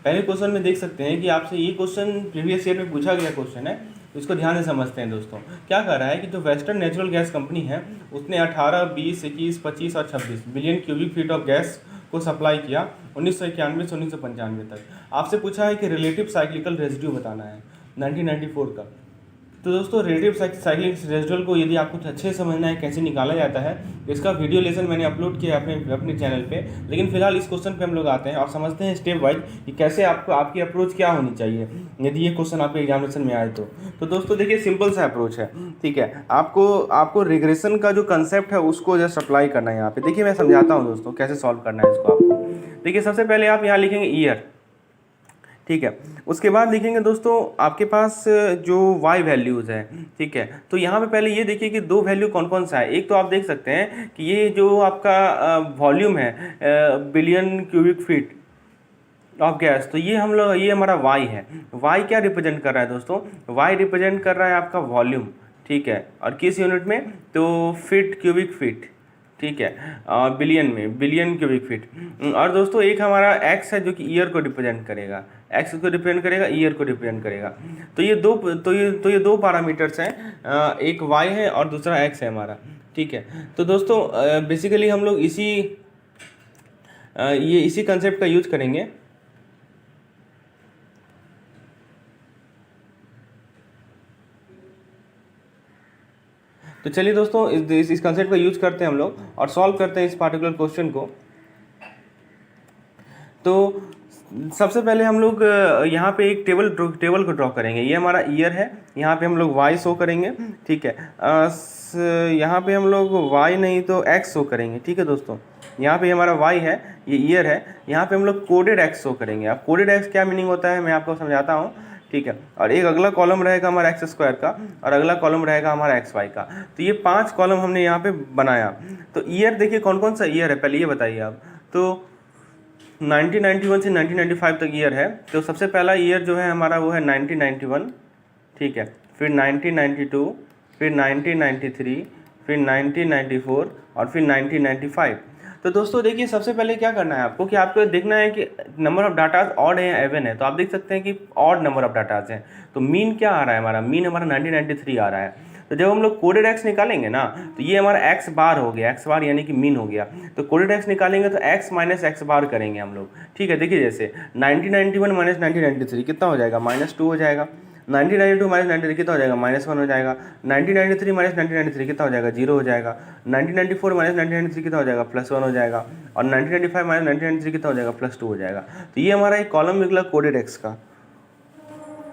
पहले क्वेश्चन में देख सकते हैं कि आपसे ये क्वेश्चन प्रीवियस ईयर में पूछा गया क्वेश्चन है, इसको ध्यान से समझते हैं दोस्तों। क्या कर रहा है कि जो वेस्टर्न नेचुरल गैस कंपनी है उसने 18, 20, 21, 25 और 26 billion cubic feet of gas को सप्लाई किया 1991 से 1995 तक। आपसे पूछा है कि रिलेटिव साइक्लिकल रेजिड्यू बताना है 1994 का। तो दोस्तों रिलेटिव साइक्लिक रेजिडुअल को यदि आपको अच्छे से समझना है कैसे निकाला जाता है तो इसका वीडियो लेसन मैंने अपलोड किया है अपने चैनल पे। लेकिन फिलहाल इस क्वेश्चन पे हम लोग आते हैं और समझते हैं स्टेप वाइज कि कैसे आपको आपकी अप्रोच क्या होनी चाहिए यदि ये क्वेश्चन आपके एग्जामिनेशन में आए तो दोस्तों देखिए सिंपल सा अप्रोच है, ठीक है। आपको रिग्रेशन का जो कंसेप्ट है उसको जस्ट अप्लाई करना है यहाँ पे। देखिए मैं समझाता हूँ दोस्तों कैसे सॉल्व करना है इसको आपको। देखिए सबसे पहले आप यहाँ लिखेंगे ईयर, ठीक है। उसके बाद लिखेंगे दोस्तों आपके पास जो y वैल्यूज़ है, ठीक है। तो यहाँ पे पहले ये देखिए कि दो वैल्यू कौन कौन सा है। एक तो आप देख सकते हैं कि ये जो आपका वॉल्यूम है billion cubic feet of gas, तो ये ये हमारा y है। y क्या रिप्रेजेंट कर रहा है दोस्तों? y रिप्रेजेंट कर रहा है आपका वॉल्यूम, ठीक है। और किस यूनिट में? तो फीट क्यूबिक फीट, ठीक है। बिलियन में बिलियन क्यूबिक फीट। और दोस्तों एक हमारा x है जो कि ईयर को रिप्रेजेंट करेगा, x को रिप्रेजेंट करेगा, ईयर को रिप्रेजेंट करेगा। तो ये दो पैरामीटर्स हैं, एक y है और दूसरा x है हमारा, ठीक है। तो दोस्तों बेसिकली हम लोग इसी कंसेप्ट का यूज करेंगे। तो चलिए दोस्तों इस कंसेप्ट का यूज करते हैं हम लोग और सॉल्व करते हैं इस पार्टिकुलर क्वेश्चन को। तो सबसे पहले हम लोग यहाँ पे एक टेबल को ड्रॉ करेंगे। ये हमारा ईयर है, यहाँ पे हम लोग y शो करेंगे, ठीक है। यहाँ पे हम लोग y नहीं तो x शो करेंगे, ठीक है दोस्तों। यहाँ पे हमारा y है, ये ईयर है, यहाँ पे हम लोग कोडेड x शो करेंगे। अब कोडेड x क्या मीनिंग होता है मैं आपको समझाता हूँ, ठीक है। और एक अगला कॉलम रहेगा हमारा एक्स स्क्वायर का और अगला कॉलम रहेगा हमारा एक्स वाई का। तो ये 5 कॉलम हमने यहाँ पे बनाया। तो ईयर देखिए कौन कौन सा ईयर है पहले ये बताइए आप। तो 1991 से 1995 तक ईयर है। तो सबसे पहला ईयर जो है हमारा वो है 1991, ठीक है। फिर 1992, फिर 1993, फिर 1994 और फिर 1995। तो दोस्तों देखिए सबसे पहले क्या करना है आपको कि आपको देखना है कि नंबर ऑफ डाटाज ऑड है या एवन है। तो आप देख सकते हैं कि ऑड नंबर ऑफ डाटाज हैं। तो मीन क्या आ रहा है हमारा? मीन हमारा 1993 आ रहा है। तो जब हम लोग कोडेड एक्स निकालेंगे ना तो ये हमारा एक्स बार हो गया, एक्स बार यानी कि मीन हो गया। तो कोडेड एक्स निकालेंगे तो एक्स माइनस एक्स बार करेंगे हम लोग, ठीक है। देखिए जैसे 1991 माइनस 1993 कितना हो जाएगा? -2 हो जाएगा। 1992 माइनस 93 कितना हो जाएगा? -1 हो जाएगा। 1993 माइनस 1993 कितना हो जाएगा? 0 हो जाएगा। 1994 माइनस 1993 कितना हो जाएगा? +1 हो जाएगा। और 1995 माइनस 1993 कितना हो जाएगा? +2 हो जाएगा। तो ये हमारा एक कॉलम निकला कोडेड एक्स का।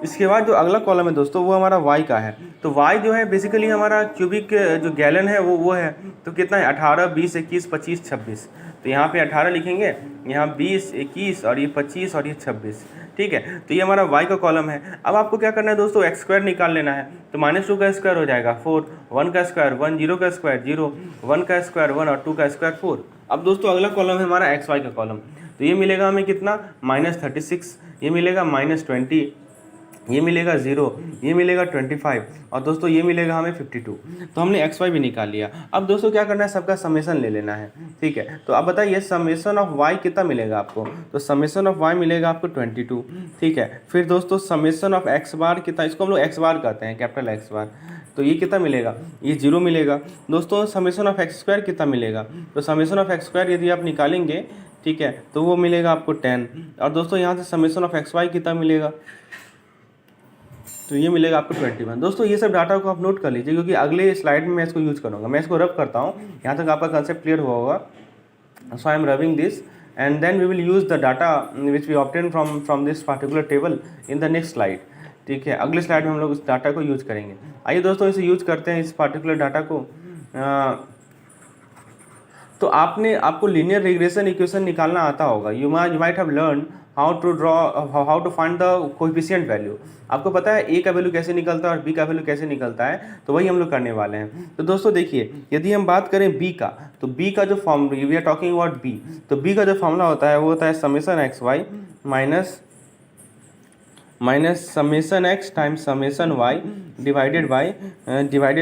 इसके बाद जो अगला कॉलम है दोस्तों वो हमारा y का है। तो y जो है बेसिकली हमारा क्यूबिक जो गैलन है वो है। तो कितना है? 18, 20, 21, 25, 26। तो यहाँ पे 18 लिखेंगे, यहाँ 20, 21 और ये 25 और ये 26, ठीक है। तो ये हमारा y का कॉलम है। अब आपको क्या करना है दोस्तों? एक्स स्क्वायर निकाल लेना है। तो -2 का स्क्वायर हो जाएगा 4, 1 का स्क्वायर 1, 0 का स्क्वायर 0, 1 का स्क्वायर 1 और 2 का स्क्वायर 4। अब दोस्तों अगला कॉलम है हमारा एक्स वाई का कॉलम। तो ये मिलेगा हमें कितना? -36, ये मिलेगा -20, ये मिलेगा 0, ये मिलेगा 25 और दोस्तों ये मिलेगा हमें 52। तो हमने एक्स वाई भी निकाल लिया। अब दोस्तों क्या करना है? सबका समेसन ले लेना है, ठीक है। तो अब बताइए समेसन ऑफ वाई कितना मिलेगा आपको? तो समेसन ऑफ वाई मिलेगा आपको 22, ठीक है। फिर दोस्तों समेसन ऑफ एक्स बार कितना? इसको हम लोग एक्स बार कहते हैं, कैपिटल एक्स बार। तो ये कितना मिलेगा? ये 0 मिलेगा। दोस्तों समेसन ऑफ एक्स स्क्वायर कितना मिलेगा? तो समेसन ऑफ एक्स स्क्वायर यदि आप निकालेंगे, ठीक है, तो वो मिलेगा आपको 10। और दोस्तों यहाँ से समेसन ऑफ एक्स वाई कितना मिलेगा? तो ये मिलेगा आपको 21। दोस्तों ये सब डाटा को आप नोट कर लीजिए क्योंकि अगले स्लाइड में मैं इसको यूज़ करूँगा। मैं इसको रब करता हूँ, यहाँ तक आपका कंसेप्ट क्लियर हुआ होगा। So I am rubbing this and then we will use the data which we obtain from this particular table in the next slide, ठीक है। अगले स्लाइड में हम लोग इस डाटा को यूज़ करेंगे। आइए दोस्तों इसे यूज़ करते हैं इस पार्टिकुलर डाटा को। तो आपको लीनियर रिग्रेशन इक्वेशन निकालना आता होगा। You might have learn how to find the coefficient value. आपको पता है ए का वैल्यू कैसे निकलता है और बी का वैल्यू कैसे निकलता है, तो वही हम लोग करने वाले हैं। तो दोस्तों देखिए यदि हम बात करें बी का, तो बी का जो formula, we are talking about b, तो बी का जो फॉर्मूला होता है वो होता है summation x y minus summation x times summation Y divided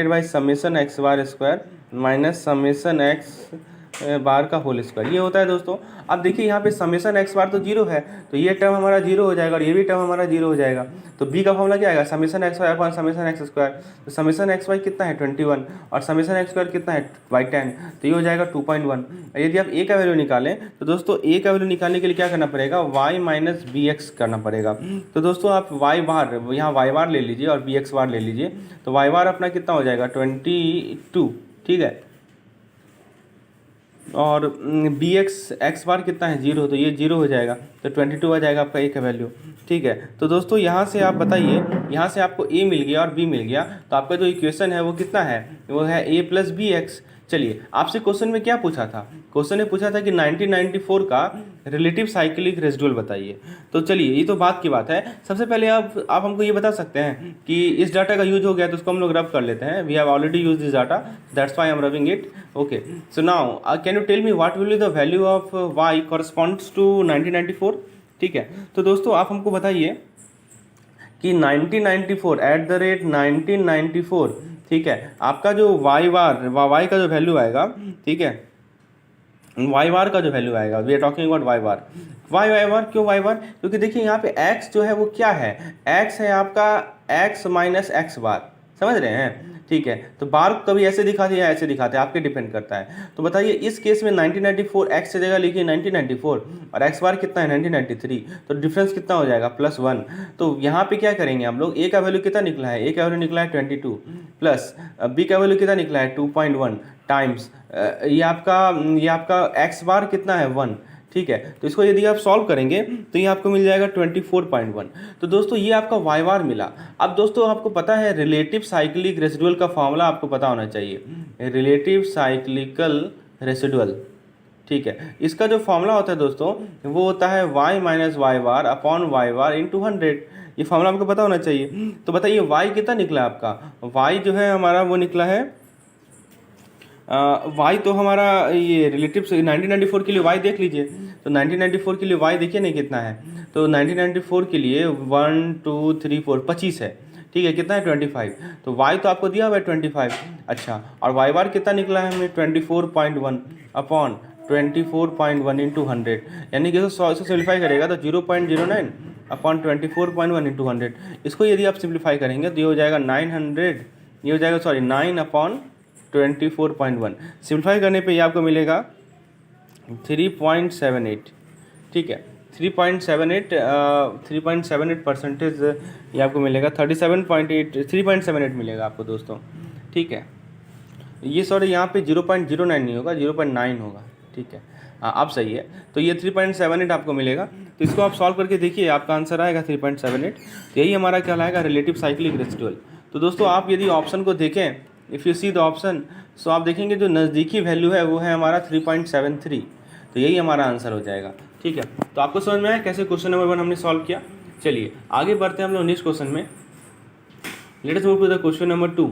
by summation x bar square minus summation x bar का होल स्क्वायर, ये होता है दोस्तों। अब देखिए यहाँ पे समेशन एक्स बार तो जीरो है, तो ये टर्म हमारा जीरो हो जाएगा और ये भी टर्म हमारा जीरो हो जाएगा। तो बी का फॉर्मूला क्या आएगा, summation X Y upon summation X square. तो समेशन एक्स वाई कितना है 21 और समेशन एक्स स्क्वायर कितना है बाई 10, तो ये हो जाएगा 2.1। यदि आप ए का वैल्यू निकालें तो दोस्तों ए का वैल्यू निकालने के लिए क्या करना पड़ेगा, वाई माइनस बी एक्स करना पड़ेगा। तो दोस्तों आप वाई बार, यहाँ वाई बार ले लीजिए और बी एक्स बार ले लीजिए। तो वाई बार अपना कितना हो जाएगा 22, ठीक है, और बी एक्स बार कितना है 0, तो ये 0 हो जाएगा, तो 22 आ जाएगा आपका ए का वैल्यू, ठीक है। तो दोस्तों यहाँ से आप बताइए, यहाँ से आपको ए मिल गया और बी मिल गया, तो आपका जो इक्वेशन है वो कितना है, वो है ए प्लस बी एक्स। चलिए आपसे क्वेश्चन में क्या पूछा था, क्वेश्चन ने पूछा था कि 1994 का रिलेटिव साइक्लिक रेसिडुअल बताइए। तो चलिए ये तो बात की बात है, सबसे पहले आप हमको ये बता सकते हैं कि इस डाटा का यूज हो गया तो उसको हम लोग रब कर लेते हैं। We have already use this data, that's why I am rubbing it. Okay, so now can you tell me what will be the value of Y corresponds to 1994, ठीक है। तो दोस्तों आप हमको बताइए कि 1994 एट द रेट 1994, ठीक है, आपका जो वाई बार वाई का जो वैल्यू आएगा, ठीक है, वाई बार का जो वैल्यू आएगा, we are talking about y bar. Y bar क्यों वाई बार, क्योंकि देखिए यहाँ पे x जो है वो क्या है, x है आपका x माइनस एक्स बार, समझ रहे हैं, ठीक है। तो बार कभी ऐसे दिखाते हैं या ऐसे दिखाते हैं, आपके डिपेंड करता है। तो बताइए इस केस में 1994 x की जगह लिखिए 1994 और x बार कितना है 1993, तो डिफरेंस कितना हो जाएगा +1। तो यहाँ पे क्या करेंगे हम लोग, a का वैल्यू कितना निकला है, a का वैल्यू निकला है 22 प्लस b का वैल्यू कितना निकला है 2.1 टाइम्स ये आपका x बार कितना है 1, ठीक है। तो इसको यदि आप सॉल्व करेंगे तो ये आपको मिल जाएगा 24.1। तो दोस्तों ये आपका वाई बार मिला। अब दोस्तों आपको पता है रिलेटिव साइक्लिक रेसिडुअल का फॉर्मूला आपको पता होना चाहिए, रिलेटिव साइक्लिकल रेसिडुअल, ठीक है। इसका जो फॉर्मूला होता है दोस्तों वो होता है y minus Y bar upon Y bar into 100, ये फॉर्मूला आपको पता होना चाहिए। तो बताइए y कितना निकला आपका, y जो है हमारा वो निकला है वाई तो हमारा ये रिलेटिव 1994 के लिए वाई देख लीजिए। तो 1994 के लिए वाई देखिए नहीं कितना है, तो 1994 के लिए 1 2 3 4 25 है, ठीक है, कितना है 25। तो वाई तो आपको दिया हुआ है 25, अच्छा, और वाई बार कितना निकला है हमें 24.1 अपॉन 24.1 इंटू 100, यानी कि 100 से सिम्प्लीफाई करेगा तो 0.09 अपॉन 24.1 इंटू 100। इसको यदि आप सिम्प्लीफाई करेंगे तो ये हो जाएगा 900, ये हो जाएगा 9 अपॉन 24.1, सिम्प्लीफाई करने पे ये आपको मिलेगा 3.78, ठीक है, 3.78% ये आपको मिलेगा 3.78 मिलेगा आपको दोस्तों, ठीक है। ये यहाँ पे 0.09 नहीं होगा, 0.9 होगा, ठीक है, हाँ अब सही है। तो ये 3.78 आपको मिलेगा। तो इसको आप सॉल्व करके देखिए, आपका आंसर आएगा 3.78। तो यही हमारा क्या लाएगा रिलेटिव साइक्लिक रेसिडुअल। तो दोस्तों आप यदि ऑप्शन को देखें, if you see the option, so आप देखेंगे जो नज़दीकी वैल्यू है वो है हमारा 3.73, तो यही हमारा आंसर हो जाएगा, ठीक है। तो आपको समझ में आया कैसे क्वेश्चन नंबर 1 हमने सॉल्व किया। चलिए आगे बढ़ते हैं हम लोग नेक्स्ट क्वेश्चन में। Let us move to the question number 2।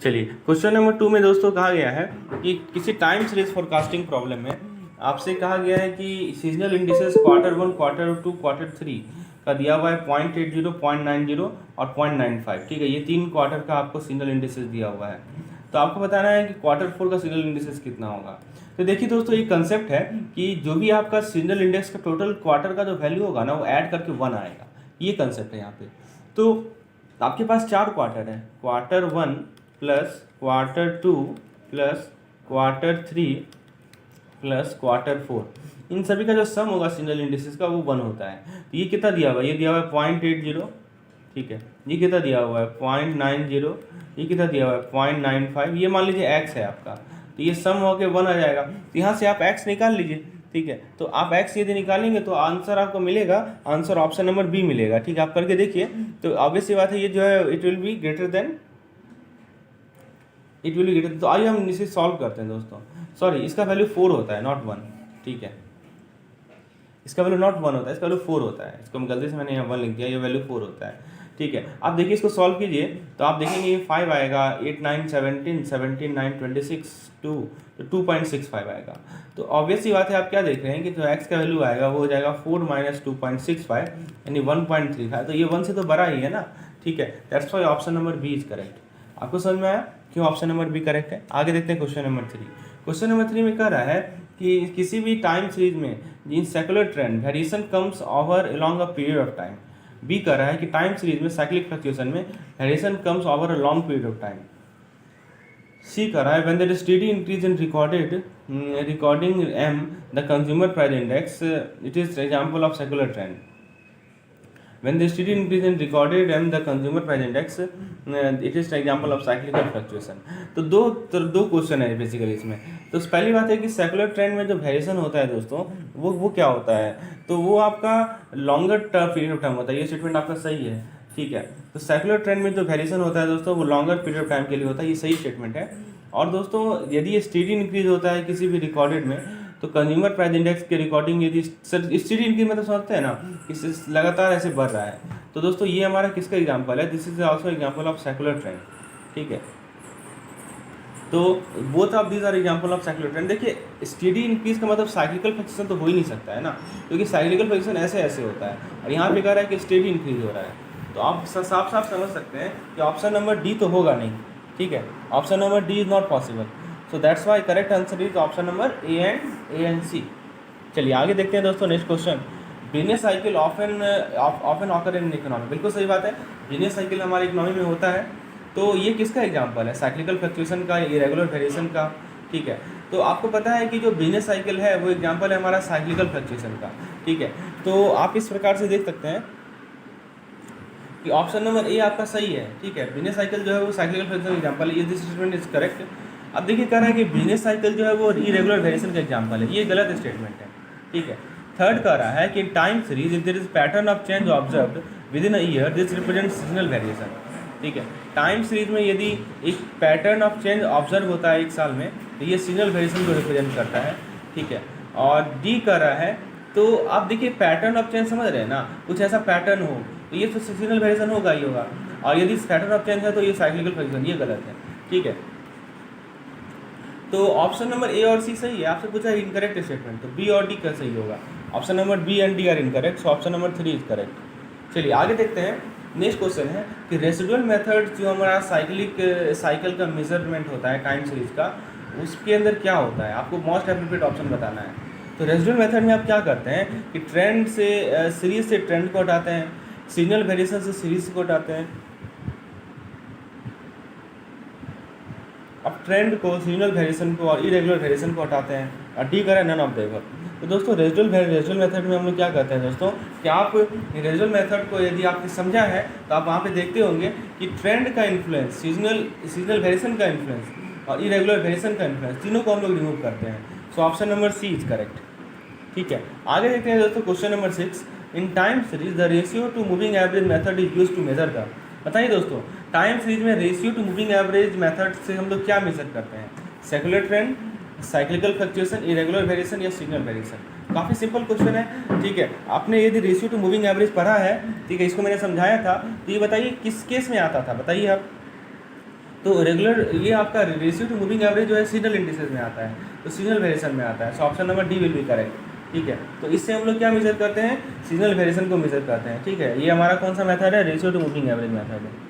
चलिए क्वेश्चन नंबर 2 में दोस्तों कहा गया है कि किसी टाइम सीरीज फोरकास्टिंग प्रॉब्लम में आपसे कहा गया है कि seasonal indices Q1, Q2, Q3 का दिया हुआ है 0.80, 0.90 और 0.95, ठीक है। ये 3 क्वार्टर का आपको सीजनल इंडिसेस दिया हुआ है। तो आपको बताना है कि Q4 का सीजनल इंडिसेस कितना होगा। तो देखिए दोस्तों एक कंसेप्ट है कि जो भी आपका सीजनल इंडेक्स का टोटल क्वार्टर का जो वैल्यू होगा ना वो ऐड करके 1 आएगा, ये कंसेप्ट है यहाँ पे। तो आपके पास 4 क्वार्टर है, Q1 plus Q2 plus Q3 plus Q4, इन सभी का जो सम होगा सीजनल इंडिसेस का वो 1 होता है। तो ये कितना दिया हुआ है, ये दिया हुआ है 0.80, ठीक है, ये कितना दिया हुआ है 0.90, ये कितना दिया हुआ है 0.95, ये मान लीजिए x है आपका, तो ये सम होकर 1 आ जाएगा। तो यहाँ से आप x निकाल लीजिए, ठीक है। तो आप x यदि निकालेंगे तो आंसर आपको मिलेगा, आंसर ऑप्शन नंबर बी मिलेगा, ठीक है। आप करके देखिए, तो ऑब्वियस सी बात है ये जो है it will be greater than, तो आइए हम इसे सॉल्व करते हैं दोस्तों। सॉरी, इसका वैल्यू 4 होता है, नॉट 1, ठीक है, इसका वैल्यू नॉट 1 होता है, इसका वैल्यू 4 होता है। इसको हम गलती से मैंने यहाँ 1 लिख दिया, ये वैल्यू 4 होता है। ठीक है, आप देखिए इसको सॉल्व कीजिए तो आप देखेंगे ये 5 आएगा, 8 9 17 17 9 26 2, तो 2.65 आएगा। तो ऑब्वियस सी बात है, आप क्या देख रहे हैं कि जो x का वैल्यू आएगा वो हो जाएगा 4 माइनस 2.65 यानी 1.35, तो ये 1 से तो बड़ा ही है ना, ठीक है। That's why option number B is correct. आपको समझ में आया क्यों ऑप्शन नंबर बी करेक्ट है? आगे देखते हैं क्वेश्चन नंबर 3। क्वेश्चन नंबर 3 में कह रहा है कि किसी भी टाइम सीरीज में in secular trend variation comes over along a period of time. B कह रहा है कि टाइम सीरीज में साइक्लिक फ्लक्चुएशन में variation comes over a long period of time. C कह रहा है when there is steady increase in recording um the consumer price index, it is example of secular trend. When the steady increase in recorded m the consumer price index, it is example of cyclical fluctuation। तो दो question है basically इसमें। तो पहली बात है कि secular trend में जो वेरिएशन होता है दोस्तों, वो क्या होता है? तो वो आपका लॉन्गर पीरियड ऑफ टाइम होता है। ये स्टेटमेंट आपका सही है, ठीक है। तो सेकुलर ट्रेंड में जो वेरिएशन होता है दोस्तों वो लॉन्गर पीरियड ऑफ टाइम के लिए होता है, ये सही स्टेटमेंट है। और दोस्तों यदि ये स्टेडी इंक्रीज होता है किसी भी रिकॉर्डेड में, तो कंज्यूमर प्राइस इंडेक्स के रिकॉर्डिंग यदि स्टेडी इंक्रीज मतलब समझते हैं ना, कि लगातार ऐसे बढ़ रहा है, तो दोस्तों ये हमारा किसका एग्जांपल है? This is also example of secular trend, ठीक है। तो both of these are example of secular trend. देखिए स्टेडी इंक्रीज का मतलब साइक्लिकल फ्लक्चुएशन तो हो ही नहीं सकता है ना, क्योंकि साइक्लिकल फ्लक्चुएशन ऐसे ऐसे होता है, और यहाँ पे कह रहा है कि स्टेडी इंक्रीज हो रहा है। तो आप साफ साफ समझ सकते हैं कि ऑप्शन नंबर डी तो होगा नहीं, ठीक है। Option number D is not possible. So that's why correct answer is option number A and C. चलिए आगे देखते हैं दोस्तों next question. Business cycle often occur in economy. बिल्कुल सही बात है, बिजनेस साइकिल हमारी इकोनॉमी में होता है। तो ये किसका एग्जांपल है? साइक्लिकल फ्लक्चुएशन का, इरेगुलर वेरिएशन का, ठीक है। तो आपको पता है कि जो बिजनेस साइकिल है वो एग्जांपल है हमारा साइक्लिकल फ्लक्चुएशन का, ठीक है। तो आप इस प्रकार से देख सकते हैं कि ऑप्शन नंबर ए आपका सही है, ठीक है। बिजनेस साइकिल जो है वो साइक्लिकल फ्लक्चुएशन एग्जांपल है, ये दिस स्टेटमेंट इज करेक्ट। अब देखिए कह रहा है कि बिजनेस साइकिल जो है वो इरेगुलर वेरिएशन का एग्जांपल है, ये गलत स्टेटमेंट है, ठीक है। थर्ड कह रहा है कि time series if there is pattern of change observed within a year this represent seasonal variation, ठीक है। टाइम सीरीज में यदि एक पैटर्न ऑफ चेंज ऑब्जर्व होता है एक साल में, तो ये सीजनल वेरिएशन को रिप्रेजेंट करता है, ठीक है। और डी कह रहा है, तो आप देखिए पैटर्न ऑफ चेंज समझ रहे हैं ना, कुछ ऐसा पैटर्न हो तो ये तो सीजनल वेरिएशन होगा ही होगा, और यदि पैटर्न ऑफ चेंज है तो ये साइक्लिकल फ्लक्चुएशन, ये गलत है, ठीक है। तो ऑप्शन नंबर ए और सी सही है। आपसे पूछा है इनकरेक्ट स्टेटमेंट, तो बी और डी का सही होगा। Option number B and D are incorrect, so option number 3 is correct. चलिए आगे देखते हैं। नेक्स्ट क्वेश्चन है कि रेसिडुअल मेथड जो हमारा साइकिल का मेजरमेंट होता है टाइम सीरीज का, उसके अंदर क्या होता है? आपको मोस्ट एप्रोप्रिएट ऑप्शन बताना है। तो रेसिडुअल मेथड में आप क्या करते हैं कि ट्रेंड से सीरीज से ट्रेंड को हटाते हैं, सीजनल वेरिएशन से सीरीज को हटाते हैं। अब ट्रेंड को, सीजनल वेरिएशन को और इरेगुलर वेरिएशन को हटाते हैं, और डी करें नन ऑफ द अबव। तो दोस्तों रेसिडुअल मेथड में हम लोग क्या करते हैं दोस्तों कि आप रेसिडुअल मेथड को यदि आपने समझा है तो आप वहाँ पे देखते होंगे कि ट्रेंड का इन्फ्लुएंस, सीजनल वेरिएशन का इन्फ्लुएंस और इरेगुलर वेरिएशन का इन्फ्लुएंस, तीनों को हम लोग रिमूव करते हैं। So option number C is correct, ठीक है। आगे देखते हैं दोस्तों question number 6। In time series the ratio to moving average method is use to measure the. बताइए दोस्तों टाइम सीरीज में ratio to moving average method से हम लोग क्या मेजर करते हैं? Secular trend, cyclical fluctuation, irregular variation या सिग्नल वेरिएशन? काफ़ी सिंपल क्वेश्चन है, ठीक है। आपने यदि रेशियो टू मूविंग एवरेज पढ़ा है, ठीक है, इसको मैंने समझाया था, तो ये बताइए किस केस में आता था, बताइए आप। तो रेगुलर, ये आपका रेशियो टू मूविंग एवरेज जो है सीजनल इंडिसेस में आता है, तो सीजनल वेरिएशन में आता है। सो option number D will be correct, ठीक है। तो इससे हम लोग क्या मेजर करते हैं? सीजनल वेरिएशन को मेजर करते हैं, ठीक है। ये हमारा कौन सा मेथड है? Ratio to moving average method है।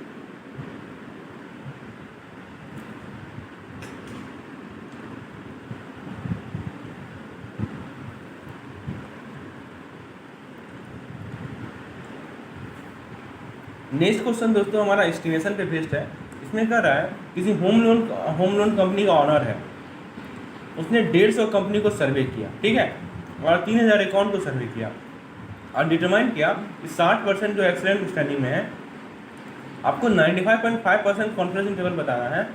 नेक्स्ट क्वेश्चन दोस्तों हमारा एस्टिमेशन पे बेस्ड है। इसमें कह रहा है किसी होम लोन कंपनी का ऑनर है, उसने 150 कंपनी को सर्वे किया, ठीक है, और 3000 अकाउंट को सर्वे किया और डिटरमाइन किया कि 60% जो एक्सीलेंट स्टैंडिंग में है, आपको 95.5% कॉन्फिडेंस इंटरवल बताना है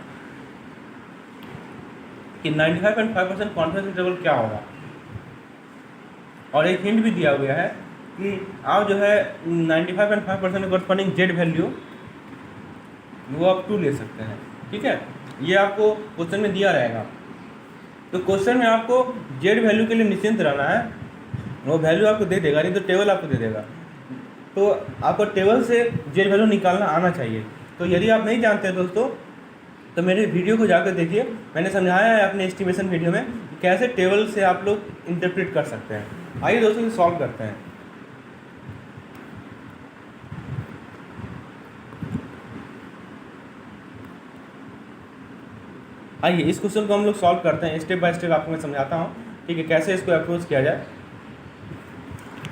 कि 95.5% कॉन्फिडेंस इंटरवल क्या होगा। और एक हिंट भी दिया गया है कि आप जो है 95.5% कॉरस्पॉन्डिंग जेड वैल्यू वो आप 2 ले सकते हैं, ठीक है। ये आपको क्वेश्चन में दिया रहेगा, तो क्वेश्चन में आपको जेड वैल्यू के लिए निश्चिंत रहना है, वो वैल्यू आपको दे देगा, नहीं तो टेबल आपको दे देगा। तो आपको टेबल से जेड वैल्यू निकालना आना चाहिए। तो यदि आप नहीं जानते हैं दोस्तों तो मेरे वीडियो को जाकर देखिए, मैंने समझाया है अपने एस्टिमेशन वीडियो में कैसे टेबल से आप लोग इंटरप्रेट कर सकते हैं। आइए दोस्तों इसे सॉल्व करते हैं। आइए इस क्वेश्चन को हम लोग सॉल्व करते हैं, स्टेप बाय स्टेप आपको मैं समझाता हूँ, ठीक है, कैसे इसको अप्रोच किया जाए।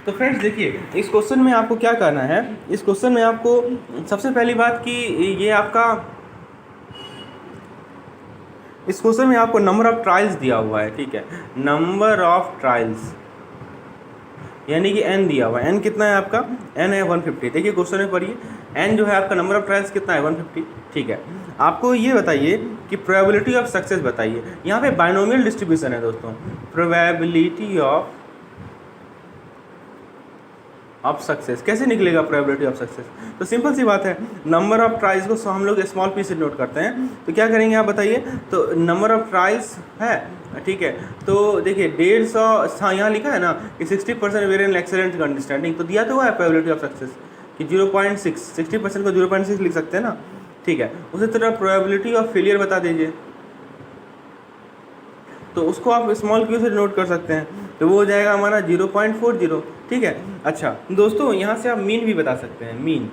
तो फ्रेंड्स देखिए, इस क्वेश्चन में आपको क्या करना है। इस क्वेश्चन में आपको सबसे पहली बात कि ये आपका इस क्वेश्चन में आपको नंबर ऑफ ट्रायल्स दिया हुआ है, ठीक है, नंबर ऑफ ट्रायल्स यानी कि n दिया हुआ है। n कितना है आपका, n है 150। देखिए क्वेश्चन में पढ़िए, n जो है आपका नंबर ऑफ ट्रायल्स कितना है 150, ठीक है। आपको ये बताइए कि प्रोबेबिलिटी ऑफ सक्सेस बताइए। यहाँ पे बाइनोमियल डिस्ट्रीब्यूशन है दोस्तों, प्रोबेबिलिटी ऑफ सक्सेस कैसे निकलेगा प्रोबेबिलिटी ऑफ सक्सेस। तो सिंपल सी बात है, नंबर ऑफ ट्रायल्स को हम लोग स्मॉल पी से नोट करते हैं। तो क्या करेंगे आप बताइए, तो नंबर ऑफ ट्रायल्स है, ठीक है। तो देखिए 150, हाँ यहाँ लिखा है ना कि 60% वेरिएंट एक्सेलेंट अंडरस्टैंडिंग, तो दिया तो हुआ है प्रोबेबिलिटी ऑफ सक्सेस कि 0.6, 60% को 0.6 लिख सकते हैं ना, ठीक है। उसी तरह प्रोबेबिलिटी ऑफ फेलियर बता दीजिए, तो उसको आप स्मॉल क्यू से नोट कर सकते हैं, तो वो हो जाएगा हमारा 0.40, ठीक है। अच्छा दोस्तों, यहाँ से आप मीन भी बता सकते हैं, मीन,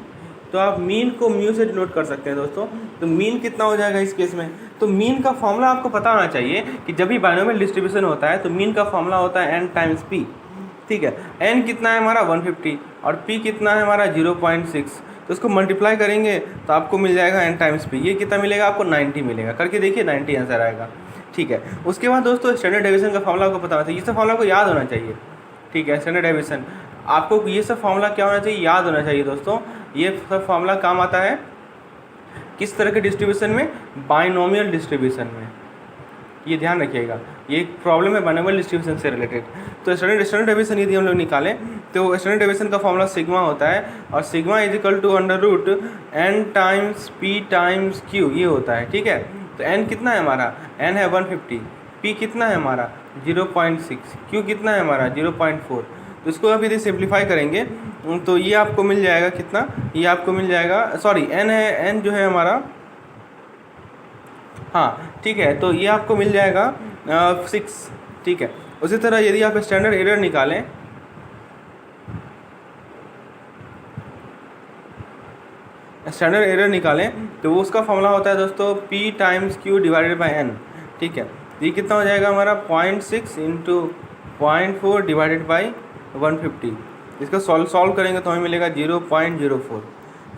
तो आप मीन को म्यू से डिनोट कर सकते हैं दोस्तों। तो मीन कितना हो जाएगा इस केस में, तो मीन का फॉर्मूला आपको पता होना चाहिए कि जब भी बाइनोमियल डिस्ट्रीब्यूशन होता है तो मीन का फॉर्मूला होता है n टाइम्स p, ठीक है। n कितना है हमारा 150 और p कितना है हमारा 0.6, तो इसको मल्टीप्लाई करेंगे तो आपको मिल जाएगा n टाइम्स p। ये कितना मिलेगा आपको 90 मिलेगा, करके देखिए 90 आंसर आएगा, ठीक है। उसके बाद दोस्तों स्टैंडर्ड डेविएशन का फॉर्मूला आपको पता होना चाहिए, ये सब फॉर्मूला को याद होना चाहिए, ठीक है। स्टैंडर्ड डेविएशन आपको ये सब फॉर्मूला क्या होना चाहिए, याद होना चाहिए दोस्तों। ये सब फॉर्मूला काम आता है किस तरह के डिस्ट्रीब्यूशन में, बाइनोमियल डिस्ट्रीब्यूशन में, ये ध्यान रखिएगा, ये एक प्रॉब्लम है बाइनोमियल डिस्ट्रीब्यूशन से रिलेटेड। तो स्टैंडर्ड डेविएशन यदि हम लोग निकालें तो स्टैंडर्ड डेविएशन का फॉर्मूला सिग्मा होता है, और sigma is equal to √n times p times q, ये होता है, ठीक है। तो n कितना है हमारा, n है 150, p कितना है हमारा 0.6, q कितना है हमारा 0.4। तो इसको आप यदि सिंप्लीफाई करेंगे तो ये आपको मिल जाएगा कितना, ये आपको मिल जाएगा, सॉरी n है, n जो है हमारा, हाँ ठीक है, तो ये आपको मिल जाएगा 6, ठीक है। उसी तरह यदि आप स्टैंडर्ड एरर निकालें, स्टैंडर्ड एरर निकालें तो वो उसका फॉर्मूला होता है दोस्तों p times q divided by n, ठीक है। तो ये कितना हो जाएगा हमारा 0.6 इंटू 0.4 डिवाइडेड बाई 150। इसका सॉल्व करेंगे तो हमें मिलेगा 0.04।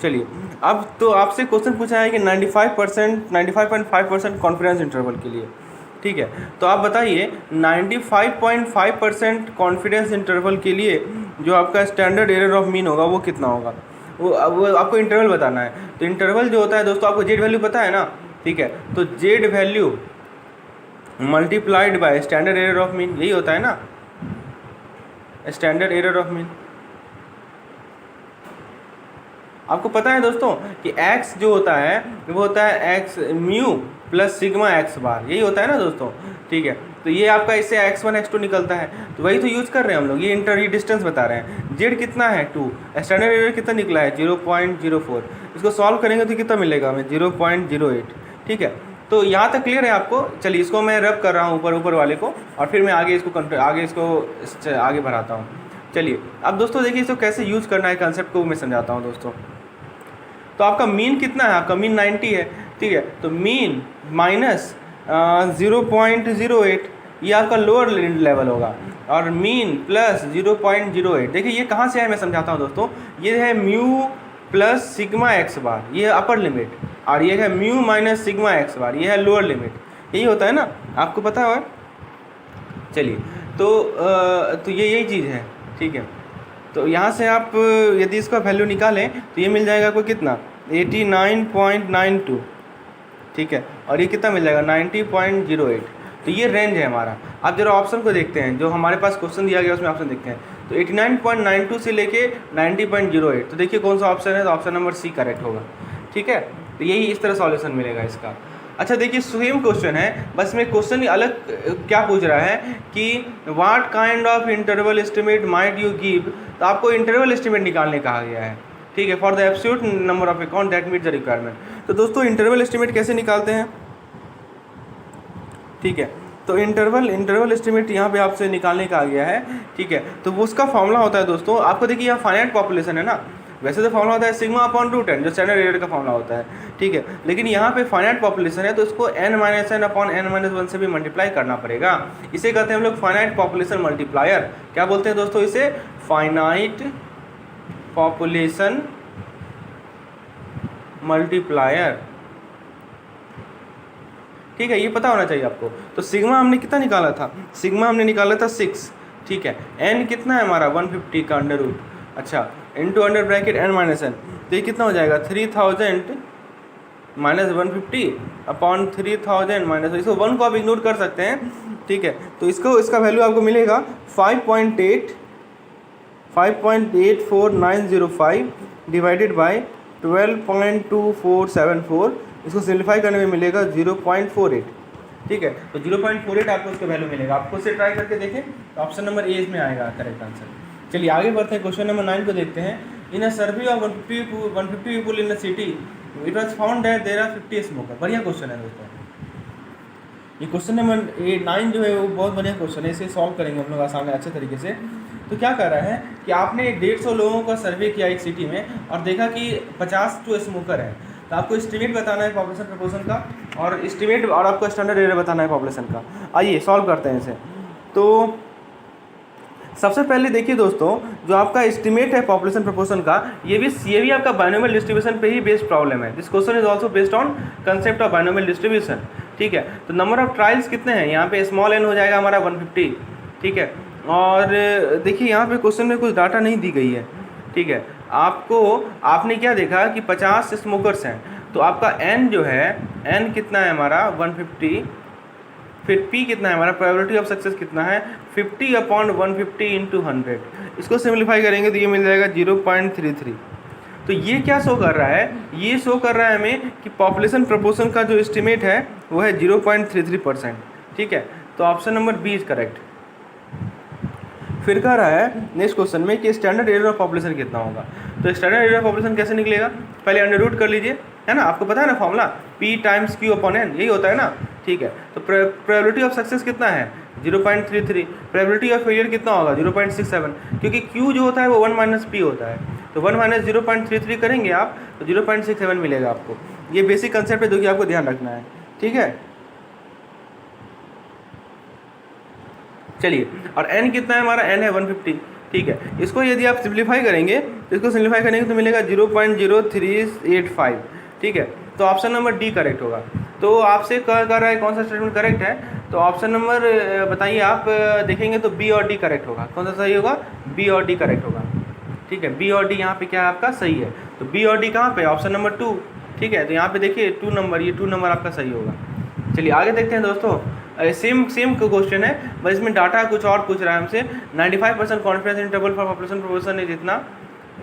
चलिए अब तो आपसे क्वेश्चन पूछा है कि 95.5% कॉन्फिडेंस इंटरवल के लिए, ठीक है। तो आप बताइए 95.5% कॉन्फिडेंस इंटरवल के लिए जो आपका स्टैंडर्ड एरर ऑफ मीन होगा वो कितना होगा, वो आपको इंटरवल बताना है। तो इंटरवल जो होता है दोस्तों, आपको जेड वैल्यू पता है ना, ठीक है। तो Z value multiplied by standard error of mean, यही होता है ना स्टैंडर्ड एरर ऑफ मीन। आपको पता है दोस्तों कि x जो होता है वो होता है x mu plus sigma x बार, यही होता है ना दोस्तों, ठीक है। तो ये आपका इससे x1 x2 निकलता है, तो वही तो यूज़ कर रहे हैं हम लोग, ये ये डिस्टेंस बता रहे हैं। z कितना है 2, स्टैंडर्ड एरर कितना निकला है 0.04, इसको सॉल्व करेंगे तो कितना मिलेगा हमें 0.08, ठीक है। तो यहाँ तक क्लियर है आपको। चलिए इसको मैं रब कर रहा हूँ ऊपर वाले को, और फिर मैं आगे इसको आगे बढ़ाता हूँ। चलिए अब दोस्तों देखिए इसको कैसे यूज़ करना है, कंसेप्ट को मैं समझाता हूँ दोस्तों। तो आपका मीन कितना है, आपका मीन 90 है, ठीक है। तो मीन माइनस 0.08 ये आपका लोअर लेवल होगा, और मीन प्लस 0.08, देखिए ये कहाँ से है मैं समझाता हूँ दोस्तों। ये है म्यू प्लस सिग्मा एक्स बार, ये है अपर लिमिट, और ये है म्यू माइनस सिग्मा एक्स बार, ये है लोअर लिमिट, यही होता है ना, आपको पता है। चलिए तो ये यही चीज़ है, ठीक है। तो यहाँ से आप यदि इसका वैल्यू निकालें तो ये मिल जाएगा आपको कितना 89.92, ठीक है, और ये कितना मिल जाएगा 90.08। तो ये रेंज है हमारा। आप जरा ऑप्शन को देखते हैं, जो हमारे पास क्वेश्चन दिया गया उसमें ऑप्शन देखते हैं, तो 89.92 से लेके 90.08, तो देखिए कौन सा ऑप्शन है, तो ऑप्शन नंबर सी करेक्ट होगा, ठीक है। तो यही इस तरह सॉल्यूशन मिलेगा इसका। अच्छा देखिए सेम क्वेश्चन है, बस में क्वेश्चन अलग क्या पूछ रहा है कि what kind of interval estimate might you give, तो आपको इंटरवल एस्टिमेट निकालने कहा गया है, ठीक है, for the absolute number of account that meet the requirement. तो दोस्तों इंटरवल एस्टिमेट कैसे निकालते हैं, ठीक है, तो इंटरवल एस्टिमेट यहाँ पे आपसे निकालने का आ गया है, ठीक है। तो वो उसका फॉर्मूला होता है दोस्तों, आपको देखिए यहाँ फाइनाइट पॉपुलेशन है ना, वैसे तो फॉर्मूला होता है सिग्मा अपॉन रूट एन, जो स्टैंडर्ड एरर का फॉर्मूला होता है, ठीक है, लेकिन यहाँ पे फाइनाइट पॉपुलेशन है तो इसको n minus N upon n minus one से भी मल्टीप्लाई करना पड़ेगा। इसे कहते हैं हम लोग फाइनाइट पॉपुलेशन मल्टीप्लायर। क्या बोलते हैं दोस्तों इसे, फाइनाइट पॉपुलेशन मल्टीप्लायर, ठीक है, ये पता होना चाहिए आपको। तो सिग्मा हमने कितना निकाला था, सिग्मा हमने निकाला था 6, ठीक है, n कितना है हमारा 150 का अंडर रूट, अच्छा, into under bracket n minus N, तो ये कितना हो जाएगा 3000 माइनस 150 अपॉन 3000 माइनस, इसको 1 को आप इग्नोर कर सकते हैं, ठीक है। तो इसका वैल्यू आपको मिलेगा 5.84,905 डिवाइडेड बाई 12.2474, इसको सिंप्लीफाई करने में मिलेगा 0.48, ठीक है। तो 0.48 आपको उसका वैल्यू मिलेगा, आपको उसे ट्राई करके देखें, तो ऑप्शन नंबर ए इसमें आएगा करेक्ट आंसर। चलिए आगे बढ़ते हैं, क्वेश्चन नंबर 9 को देखते हैं। In a survey of 150 people in a city it was found that there are 50 smoker. बढ़िया क्वेश्चन है दोस्तों, ये क्वेश्चन नंबर 9 जो है वो बहुत बढ़िया क्वेश्चन है, इसे सॉल्व करेंगे हम लोग आसान अच्छे तरीके से। तो क्या कर रहा है कि आपने 150 लोगों का सर्वे किया एक सिटी में और देखा कि 50 जो स्मोकर है, तो आपको एस्टिमेट बताना है पॉपुलेशन प्रपोर्शन का, और एस्टिमेट और आपको स्टैंडर्ड एरर बताना है पॉपुलेशन का। आइए सॉल्व करते हैं इसे। तो सबसे पहले देखिए दोस्तों, जो आपका एस्टिमेट है पॉपुलेशन प्रपोर्शन का, ये भी आपका बाइनोमियल डिस्ट्रीब्यूशन पे ही बेस्ड प्रॉब्लम है। This question is also based on concept of binomial distribution, ठीक है। तो नंबर ऑफ ट्रायल्स कितने हैं, यहाँ पे स्मॉल n हो जाएगा हमारा 150, ठीक है। और देखिए यहाँ पे क्वेश्चन में कुछ डाटा नहीं दी गई है, ठीक है। आपने क्या देखा कि 50 स्मोकर्स हैं, तो आपका n जो है, n कितना है हमारा 150, फिर p कितना है हमारा, प्रोबेबिलिटी ऑफ सक्सेस कितना है 50 अपॉन 150 इंटू 100, इसको सिम्प्लीफाई करेंगे तो ये मिल जाएगा 0.33। तो ये क्या शो कर रहा है, ये शो कर रहा है हमें कि पॉपुलेशन प्रपोर्शन का जो एस्टिमेट है वो है 0.33%, ठीक है। तो option number B is correct. फिर कह रहा है नेक्स्ट क्वेश्चन में कि स्टैंडर्ड एरर ऑफ पॉपुलेशन कितना होगा। तो स्टैंडर्ड एरर ऑफ पॉपुलेशन कैसे निकलेगा, पहले अंडर रूट कर लीजिए, है ना, आपको पता है ना formula P times Q upon N, यही होता है ना, ठीक है। तो प्रोबेबिलिटी ऑफ सक्सेस कितना है 0.33, प्रोबेबिलिटी ऑफ फेलियर कितना होगा 0.67, क्योंकि Q जो होता है वो 1 माइनस P होता है, तो 1 माइनस 0.33 करेंगे आप तो 0.67 मिलेगा आपको। ये बेसिक कंसेप्ट है जो कि आपको ध्यान रखना है, ठीक है। चलिए, और n कितना है हमारा, n है 150, ठीक है। इसको यदि आप सिंप्लीफाई करेंगे तो इसको सिंप्लीफाई करेंगे तो मिलेगा 0.0385, ठीक है। तो ऑप्शन नंबर डी करेक्ट होगा। तो आपसे कर रहा है कौन सा स्टेटमेंट करेक्ट है, तो ऑप्शन नंबर बताइए आप, देखेंगे तो बी और डी करेक्ट होगा। कौन सा सही होगा, बी और डी करेक्ट होगा, ठीक है। बी और डी यहाँ पे क्या है आपका सही है, तो बी और डी कहाँ पे, ऑप्शन नंबर 2, ठीक है। तो यहाँ पे देखिए 2 नंबर, ये 2 नंबर आपका सही होगा। चलिए आगे देखते हैं दोस्तों, सेम क्वेश्चन है, बस इसमें डाटा कुछ और पूछ रहा है हमसे। 95% confidence interval for population proportion है जितना,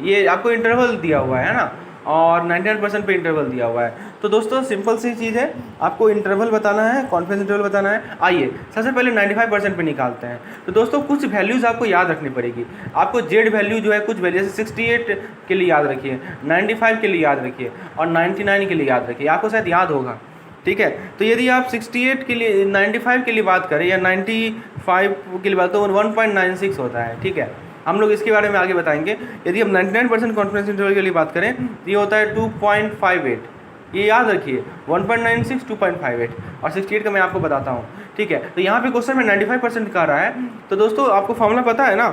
ये आपको इंटरवल दिया हुआ है ना, और 99% पे इंटरवल दिया हुआ है। तो दोस्तों सिंपल सी चीज़ है, आपको इंटरवल बताना है, कॉन्फिडेंस इंटरवल बताना है। आइए सबसे पहले 95% पे निकालते हैं। तो दोस्तों कुछ वैल्यूज़ आपको याद रखनी पड़ेगी। आपको जेड वैल्यू जो है कुछ वैल्यू, जैसे 68 के लिए याद रखिए, 95 के लिए याद रखिए, और 99 के लिए याद रखिए, आपको शायद याद होगा, ठीक है। तो यदि आप 68 के लिए, 95 के लिए बात करें या 95 के लिए बात, तो 1.96 होता है, ठीक है। हम लोग इसके बारे में आगे बताएंगे। यदि हम 99% कॉन्फिडेंस इंटरवल के लिए बात करें तो ये होता है 2.58, ये याद रखिए 1.96 2.58, और 68 का मैं आपको बताता हूँ, ठीक है। तो यहाँ पे क्वेश्चन में 95% का रहा है, तो दोस्तों आपको फॉर्मूला पता है ना,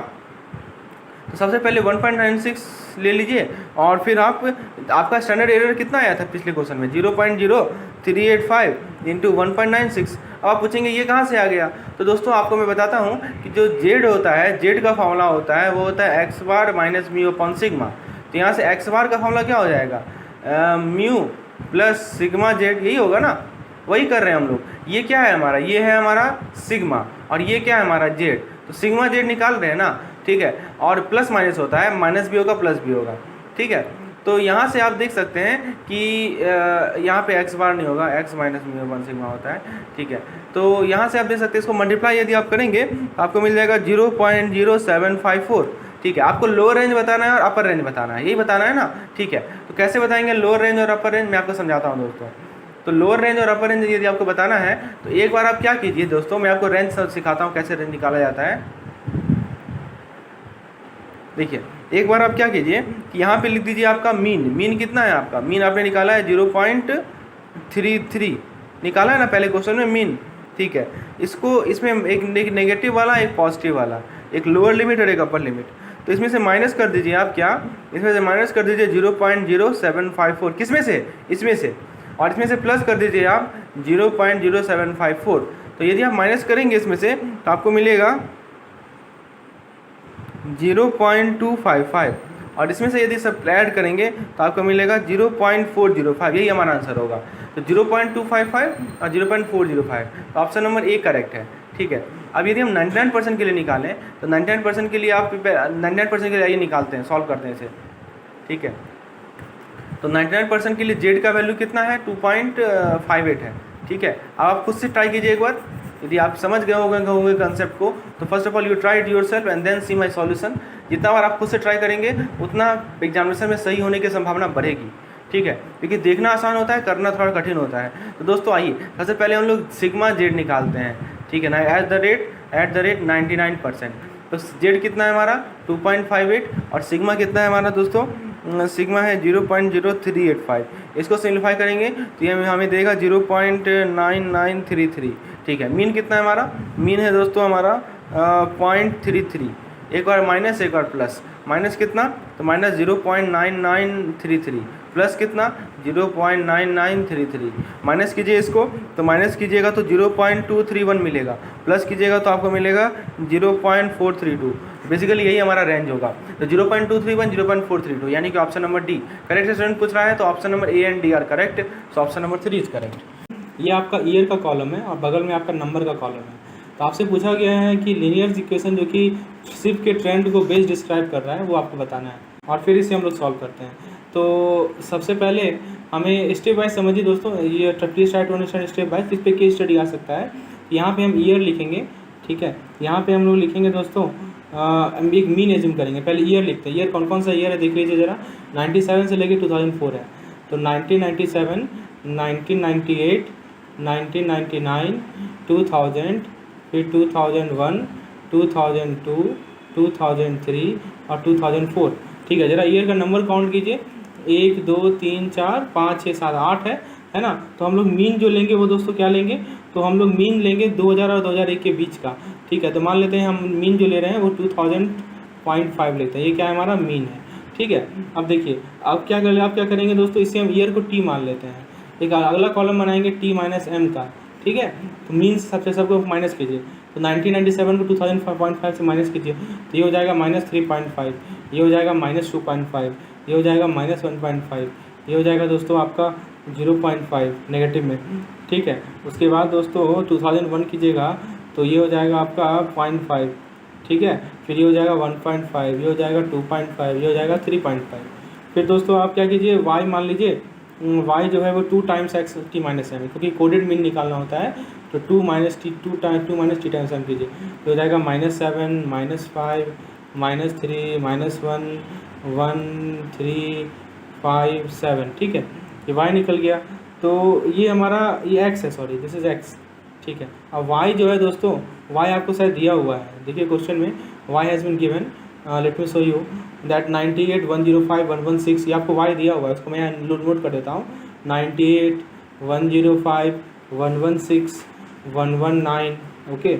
तो सबसे पहले 1.96 ले लीजिए, और फिर आपका स्टैंडर्ड एरर कितना आया था पिछले क्वेश्चन में 0.0385 इंटू 1.96। अब आप पूछेंगे ये कहाँ से आ गया, तो दोस्तों आपको मैं बताता हूँ कि जो जेड होता है, जेड का फॉर्मूला होता है वो होता है एक्स बार माइनस म्यू अपॉन सिग्मा। तो यहाँ से एक्स बार का फॉर्मूला क्या हो जाएगा, म्यू प्लस सिग्मा जेड, यही होगा ना, वही कर रहे हैं हम लोग। ये क्या है हमारा, ये है हमारा सिग्मा, और ये क्या है हमारा जेड, तो सिग्मा जेड निकाल रहे हैं ना, ठीक है। और प्लस माइनस होता है, माइनस भी होगा प्लस भी होगा, ठीक है। तो यहाँ से आप देख सकते हैं कि यहाँ पे x बार नहीं होगा, x minus mu one sigma होता है, ठीक है। तो यहाँ से आप देख सकते हैं, इसको मल्टीप्लाई यदि आप करेंगे तो आपको मिल जाएगा 0.0754, ठीक है। आपको लोअर रेंज बताना है और अपर रेंज बताना है, यही बताना है ना, ठीक है। तो कैसे बताएंगे लोअर रेंज और अपर रेंज, मैं आपको समझाता हूँ दोस्तों। तो लोअर रेंज और अपर रेंज यदि आपको बताना है तो एक बार आप क्या कीजिए दोस्तों, मैं आपको रेंज सिखाता हूँ कैसे रेंज निकाला जाता है। देखिए एक बार आप क्या कीजिए कि यहाँ पे लिख दीजिए आपका मीन कितना है, आपका मीन आपने निकाला है 0.33 निकाला है ना पहले क्वेश्चन में मीन, ठीक है। इसको इसमें एक नेगेटिव वाला, एक पॉजिटिव वाला, एक लोअर लिमिट और एक अपर लिमिट, तो इसमें से माइनस कर दीजिए आप क्या, इसमें से माइनस कर दीजिए 0.0754, किसमें से, इसमें से, और इसमें से प्लस कर दीजिए आप 0.0754। तो यदि आप माइनस करेंगे इसमें से तो आपको मिलेगा 0.255, और इसमें से यदि सब ऐड करेंगे तो आपको मिलेगा 0.405, यही हमारा आंसर होगा। तो 0.255 और 0.405, तो ऑप्शन नंबर ए करेक्ट है, ठीक है। अब यदि हम 99% के लिए निकालें तो 99% के लिए आप 99% के लिए आइए निकालते हैं, सॉल्व करते हैं इसे, ठीक है। तो 99% के लिए जेड का वैल्यू कितना है, 2.58 है, ठीक है। अब आप खुद से ट्राई कीजिए एक बार, यदि आप समझ गए होंगे कंसेप्ट को, तो first of all you try it yourself and then see my solution. जितना बार आप खुद से ट्राई करेंगे उतना एग्जामिनेशन में सही होने की संभावना बढ़ेगी, ठीक है, क्योंकि देखना आसान होता है, करना थोड़ा कठिन होता है। तो दोस्तों आइए सबसे पहले हम लोग सिग्मा जेड निकालते हैं, ठीक है ना, एट द रेट 99%। तो जेड कितना है हमारा 2.58, और सिग्मा कितना है हमारा दोस्तों, सिग्मा है 0.0385। इसको सिम्प्लीफाई करेंगे तो ये हमें देगा 0.9933, ठीक है। मीन कितना है हमारा, मीन है दोस्तों हमारा 0.33, एक बार माइनस एक बार प्लस, माइनस कितना, तो माइनस 0.9933, प्लस कितना 0.9933, माइनस कीजिए इसको, तो माइनस कीजिएगा तो 0.231 मिलेगा, प्लस कीजिएगा तो आपको मिलेगा 0.432। बेसिकली यही हमारा रेंज होगा। तो 0.231 0.432, यानी कि option number D correct student पूछ रहा है, तो option number A and D are correct, so option number 3 is correct. ये आपका ईयर का कॉलम है और बगल में आपका नंबर का कॉलम है। तो आपसे पूछा गया है कि लीनियर इक्वेशन जो कि सिर्फ के ट्रेंड को बेस डिस्क्राइब कर रहा है वो आपको बताना है, और फिर इसे हम लोग सॉल्व करते हैं। तो सबसे पहले हमें स्टेप वाइज समझिए दोस्तों, ये please try to understand step wise, इस पर केस स्टडी आ सकता है। यहाँ पे हम ईयर लिखेंगे, ठीक है। यहाँ पे हम लोग लिखेंगे दोस्तों एक मीन एज्यूम करेंगे, पहले ईयर लिखते हैं। ईयर कौन कौन सा ईयर है देख लीजिए ज़रा, 97 से लेके 2004 है। तो 1997, 1998, 1999, 2000, फिर 2001, 2002, 2003 और 2004, ठीक है। ज़रा ईयर का नंबर काउंट कीजिए, 1 2 3 4 5 6 7 8 है ना। तो हम लोग मीन जो लेंगे वो दोस्तों क्या लेंगे, तो हम लोग मीन लेंगे 2000 और 2001 के बीच का, ठीक है। तो मान लेते हैं हम मीन जो ले रहे हैं वो 2000.5 लेते हैं, ये क्या है हमारा मीन है, ठीक है। अब देखिए अब क्या करेंगे दोस्तों, इससे हम ईयर को टी मान लेते हैं, एक अगला कॉलम बनाएंगे टी माइनस एम का, ठीक है। तो मीन सबसे सबको माइनस कीजिए, तो 1997 को 2000.5 से माइनस कीजिए, तो ये हो जाएगा -3.5, ये हो जाएगा -2.5, ये हो जाएगा -1.5, ये हो जाएगा दोस्तों आपका 0.5 नेगेटिव में, ठीक है। उसके बाद दोस्तों 2001 कीजिएगा तो ये हो जाएगा आपका 0.5, ठीक है। फिर ये हो जाएगा 1.5, ये हो जाएगा 2.5, ये हो जाएगा 3.5। फिर दोस्तों आप क्या कीजिए, y मान लीजिए, y जो है वो 2 times x t minus M, क्योंकि कोडेड मीन निकालना होता है। तो 2 माइनस टी टाइम्स एम कीजिए, तो हो जाएगा -7, -5, -3, -1, 1, 3, 5, 7, ठीक है। ये y निकल गया, तो ये हमारा ये x है, सॉरी दिस इज x, ठीक है। अब y जो है दोस्तों, y आपको शायद दिया हुआ है, देखिए क्वेश्चन में y has been given, let me show you that 98, 105, 116, ये आपको y दिया हुआ है, उसको मैं नोट कर देता हूँ। 98, 105, 116, 119, ओके,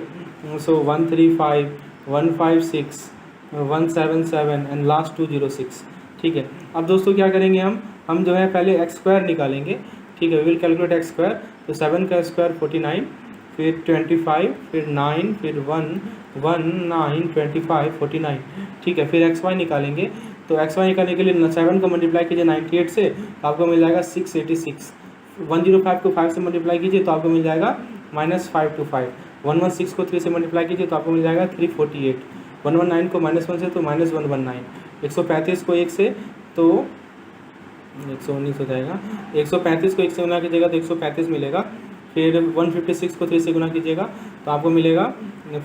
सो 135, 156, 177 एंड लास्ट 206, ठीक है। अब दोस्तों क्या करेंगे हम जो है पहले एक्स स्क्वायर निकालेंगे, ठीक है। विल कैलकुलेट एक्स स्क्वायर, तो 7 का स्क्वायर 49, फिर 25, फिर 9, फिर 1, 1, 9, 25, 49, ठीक है। फिर एक्स वाई निकालेंगे, तो एक्स वाई निकालने के लिए 7 को मल्टीप्लाई कीजिए 98 से, तो आपको मिल जाएगा 686। 105 को 5 से मल्टीप्लाई कीजिए तो आपको मिल जाएगा -525। 116 को 3 से मल्टीप्लाई कीजिए तो आपको मिल जाएगा 348। 119 को -1 से तो -119। 135 को 1 से तो 119 हो जाएगा। 135 को 1 से गुना कीजिएगा तो 135 मिलेगा। फिर 156 को 3 से गुना कीजिएगा तो आपको मिलेगा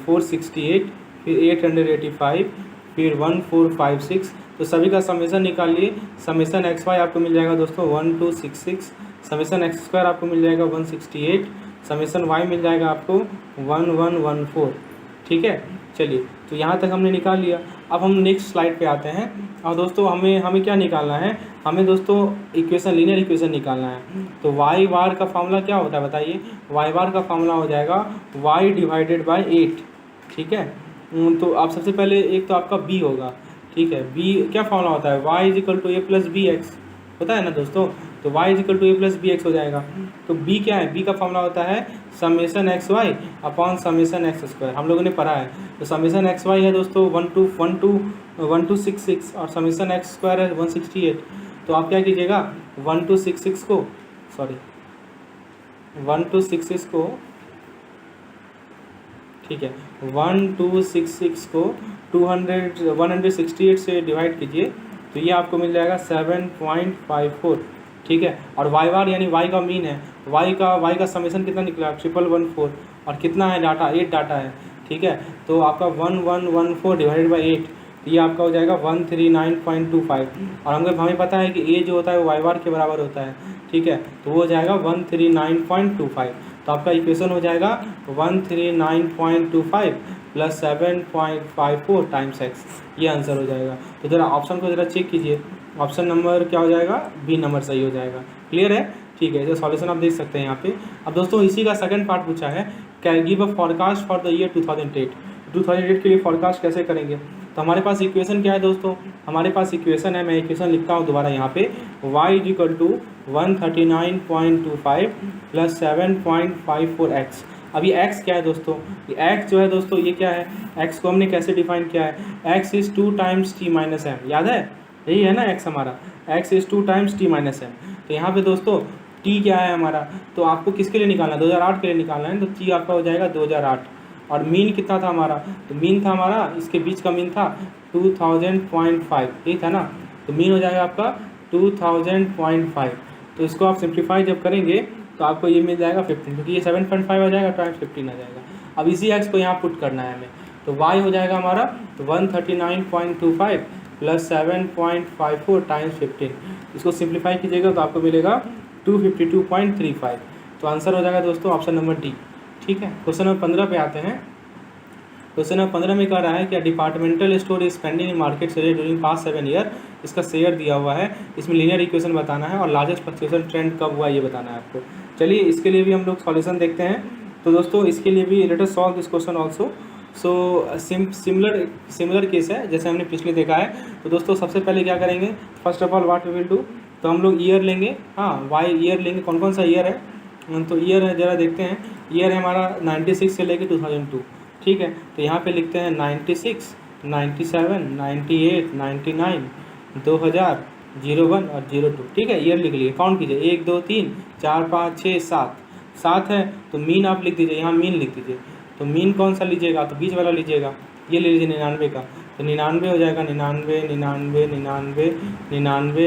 468, फिर 885, फिर 1456। तो सभी का समेसन निकालिए। समेसन एक्स वाई आपको मिल जाएगा दोस्तों 1266, समेसन एक्स स्क्वायर आपको मिल जाएगा 168, समेसन वाई मिल जाएगा आपको 1114। ठीक है, चलिए तो यहाँ तक हमने निकाल लिया। अब हम नेक्स्ट स्लाइड पे आते हैं। और दोस्तों हमें क्या निकालना है, हमें दोस्तों इक्वेशन, लीनियर इक्वेशन निकालना है। तो वाई बार का फार्मूला क्या होता है बताइए। वाई बार का फार्मूला हो जाएगा वाई डिवाइडेड बाई 8। ठीक है, तो आप सबसे पहले एक तो आपका बी होगा। ठीक है, बी क्या फार्मूला होता है, Y is equal to A plus B X होता है ना दोस्तों। तो y is equal to A plus B X हो जाएगा। तो b क्या है, b का फॉर्मूला होता है summation x Y upon summation X square, हम लोगों ने पढ़ा है। तो समेसन एक्स वाई है दोस्तों 1266 और समेसन एक्स स्क्वायर है 168। तो आप क्या कीजिएगा 1266 को ठीक है 1266 को 168 से डिवाइड कीजिए तो ये आपको मिल जाएगा 7.54। ठीक है, और वाई बार यानी वाई का मीन है, वाई का समेसन कितना निकला 1114 और कितना है डाटा 8 डाटा है। ठीक है, तो आपका 1114 डिवाइडेड बाई 8 ये आपका हो जाएगा 139.25। और हमें पता है कि ए जो होता है वो वाई बार के बराबर होता है। ठीक है, तो वो हो जाएगा 139.25। तो आपका इक्वेशन हो जाएगा 139.25 प्लस 7.54 टाइम्स एक्स, ये आंसर हो जाएगा। तो ज़रा ऑप्शन को ज़रा चेक कीजिए, ऑप्शन नंबर क्या हो जाएगा, बी नंबर सही हो जाएगा। क्लियर है, ठीक है, तो सॉल्यूशन आप देख सकते हैं यहाँ पे। अब दोस्तों इसी का सेकंड पार्ट पूछा है, can give a forecast for the year 2008 के लिए फॉरकास्ट कैसे करेंगे। तो हमारे पास इक्वेशन क्या है दोस्तों, हमारे पास इक्वेशन है, मैं इक्वेशन लिखता हूँ दोबारा यहाँ पे, y is equal to 139.25 plus 7.54x। अभी x क्या है दोस्तों, ये x जो है दोस्तों ये क्या है, x को हमने कैसे डिफाइन किया है, x is 2 times t minus m, याद है, यही है ना x हमारा, x is 2 times t minus m। तो यहाँ पे दोस्तों t क्या है हमारा, तो आपको किसके लिए निकालना है 2008 के लिए निकालना है। तो t आपका हो जाएगा 2008 और मीन कितना था हमारा, तो मीन था हमारा, इसके बीच का मीन था 2000.5, यही था ना। तो मीन हो जाएगा आपका 2000.5। तो इसको आप सिंप्लीफाई जब करेंगे तो आपको ये मिल जाएगा 15, क्योंकि ये 7.5 आ जाएगा टाइम्स 15 आ जाएगा। अब इसी एक्स को यहाँ पुट करना है हमें, तो y हो जाएगा हमारा 139.25 प्लस 7.54 टाइम्स 15। इसको सिंप्लीफाई कीजिएगा तो आपको मिलेगा 252.35। तो आंसर हो जाएगा दोस्तों ऑप्शन नंबर डी। ठीक है, क्वेश्चन नंबर 15 पे आते हैं। क्वेश्चन नंबर 15 में कह रहा है कि departmental store is spending in market share during past 7 year. इसका शेयर दिया हुआ है, इसमें लीनियर इक्वेशन बताना है और लार्जेस्ट फ्लक्चुएशन ट्रेंड कब हुआ ये बताना है आपको। चलिए इसके लिए भी हम लोग सॉल्यूशन देखते हैं। तो दोस्तों इसके लिए भी let us solve this question also. So similar case है जैसे हमने पिछले देखा है। तो दोस्तों सबसे पहले क्या करेंगे, first of all what we will do, तो हम लोग ईयर लेंगे, हाँ वाई ईयर लेंगे, कौन कौन सा ईयर है, तो ईयर है ज़रा देखते हैं। ईयर है हमारा 96 से लेके 2002। ठीक है, तो यहाँ पे लिखते हैं 96, 97, 98, 99, 2000, 01 और 02। ठीक है, ईयर लिख लीजिए, काउंट कीजिए 1 2 3 4 5 6 7 है। तो मीन आप लिख दीजिए, यहाँ मीन लिख दीजिए। तो मीन कौन सा लीजिएगा, तो बीच वाला लीजिएगा, ये ले लीजिए 99 का। तो 99 हो जाएगा 99 99 99 99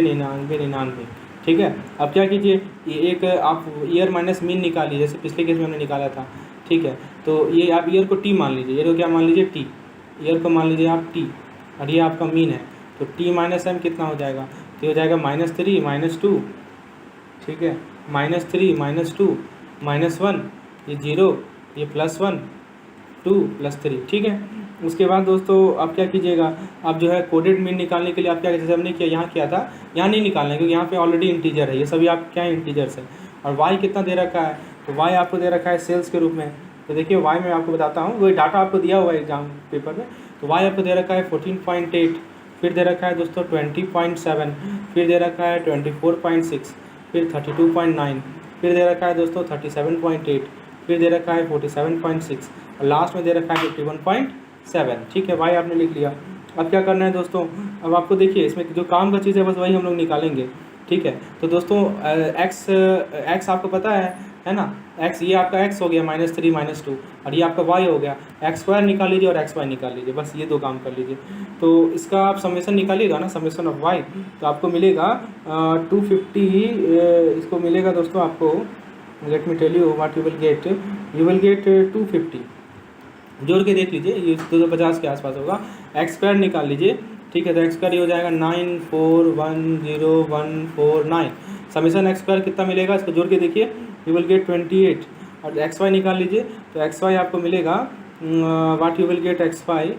99 99। ठीक है, अब क्या कीजिए, ये एक आप ईयर माइनस मीन निकालिए, जैसे पिछले केस में हमने निकाला था। ठीक है, तो ये आप ईयर को टी मान लीजिए, ईयर को क्या मान लीजिए टी, ईयर को मान लीजिए आप टी, और ये आपका मीन है। तो टी माइनस एम कितना हो जाएगा, तो ये हो जाएगा -3 -2। ठीक है, -3 -2 -1, ये 0, ये +1 2 +3। ठीक है, उसके बाद दोस्तों आप क्या कीजिएगा, आप जो है कोडेड मीन निकालने के लिए आप क्या, जैसे हमने किया यहाँ किया था, यहाँ नहीं निकालना है क्योंकि यहाँ पे ऑलरेडी इंटीजर है, ये सभी आप क्या इंटीजर्स है। और वाई कितना दे रखा है, तो वाई आपको दे रखा है सेल्स के रूप में। तो देखिए वाई मैं आपको बताता हूँ, वही डाटा आपको दिया हुआ है एग्जाम पेपर में। तो वाई आपको दे रखा है 14.8, फिर दे रखा है दोस्तों 20.7, फिर दे रखा है 24.6, फिर 32.9, फिर दे रखा है दोस्तों 37.8, फिर दे रखा है 47.6 और लास्ट में दे रखा है 51.7। ठीक है, वाई आपने लिख लिया। अब क्या करना है दोस्तों, अब आपको देखिए इसमें जो काम का चीज़ है बस वही हम लोग निकालेंगे। ठीक है। तो दोस्तों एक्स आपको पता है ना, एक्स ये आपका एक्स हो गया -3 -2, और ये आपका वाई हो गया। एक्स स्क्वायर निकाल लीजिए और एक्स वाई निकाल लीजिए, बस ये 2 काम कर लीजिए। तो इसका आप समेसन निकालिएगा ना, समेसन ऑफ वाई, तो आपको मिलेगा 250, इसको मिलेगा दोस्तों आपको, let me tell you what you will get 250, जोड़ के देख लीजिए, ये 250 के आसपास होगा। एक्स स्क्वायर निकाल लीजिए, ठीक है। तो एक्स स्क्वायर ये हो जाएगा 9410,149। समीशन एक्स स्क्वायर कितना मिलेगा, इसको जोड़ के देखिए, यू विल गेट 28। और एक्स वाई निकाल लीजिए, तो एक्स वाई आपको मिलेगा what you will get X Y.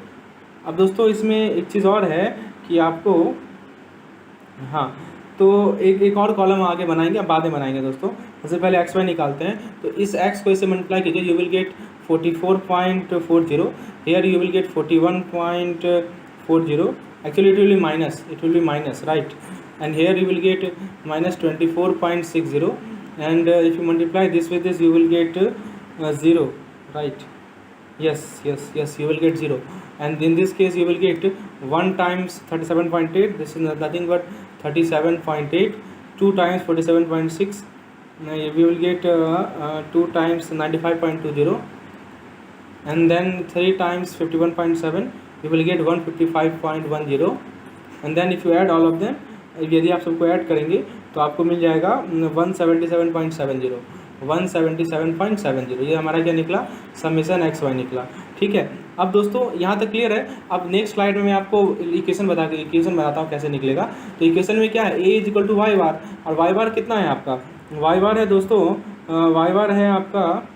अब दोस्तों इसमें एक चीज़ और है कि आपको, हाँ, तो एक और कॉलम आगे बनाएंगे, अब बाद में बनाएंगे दोस्तों। सबसे पहले एक्स वाई निकालते हैं, तो इस एक्स को इससे मल्टीप्लाई कीजिए, you will get 44.40, here you will get 41.40, actually it will be minus, right, and here you will get -24.60, and if you multiply this with this you will get 0, right, yes, you will get 0, and in this case you will get 1 times 37.8, this is nothing but 37.8, 2 times 47.6, we will get 2 times 95.20, and then 3 times 51.7, you will get 155.10, and then if you add all of them, यदि आप सबको add करेंगे तो आपको मिल जाएगा 177.70, ये हमारा क्या निकला, समेसन एक्स वाई निकला। ठीक है, अब दोस्तों यहाँ तक क्लियर है। अब नेक्स्ट स्लाइड में मैं आपको इक्वेशन बताता हूँ कैसे निकलेगा। तो इक्वेशन में क्या है, a = वाई बार, और वाई बार कितना है आपका, वाई बार है दोस्तों, वाई बार है आपका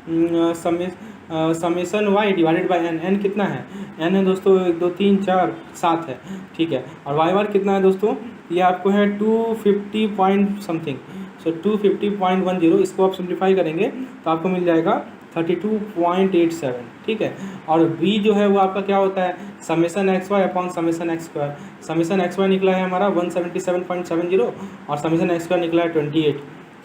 summation Y divided by N. N कितना है, एन है दोस्तों 1 2 3 4 7 है, ठीक है। और वाई बार कितना है दोस्तों, ये आपको है 250 पॉइंट समथिंग, सो 250.10। इसको आप सिंप्लीफाई करेंगे तो आपको मिल जाएगा 32.87, ठीक है। और b जो है वो आपका क्या होता है, summation x Y upon summation X square. Summation x Y निकला है हमारा 177.70 और समेसन एक्स स्क्वायर निकला है 28,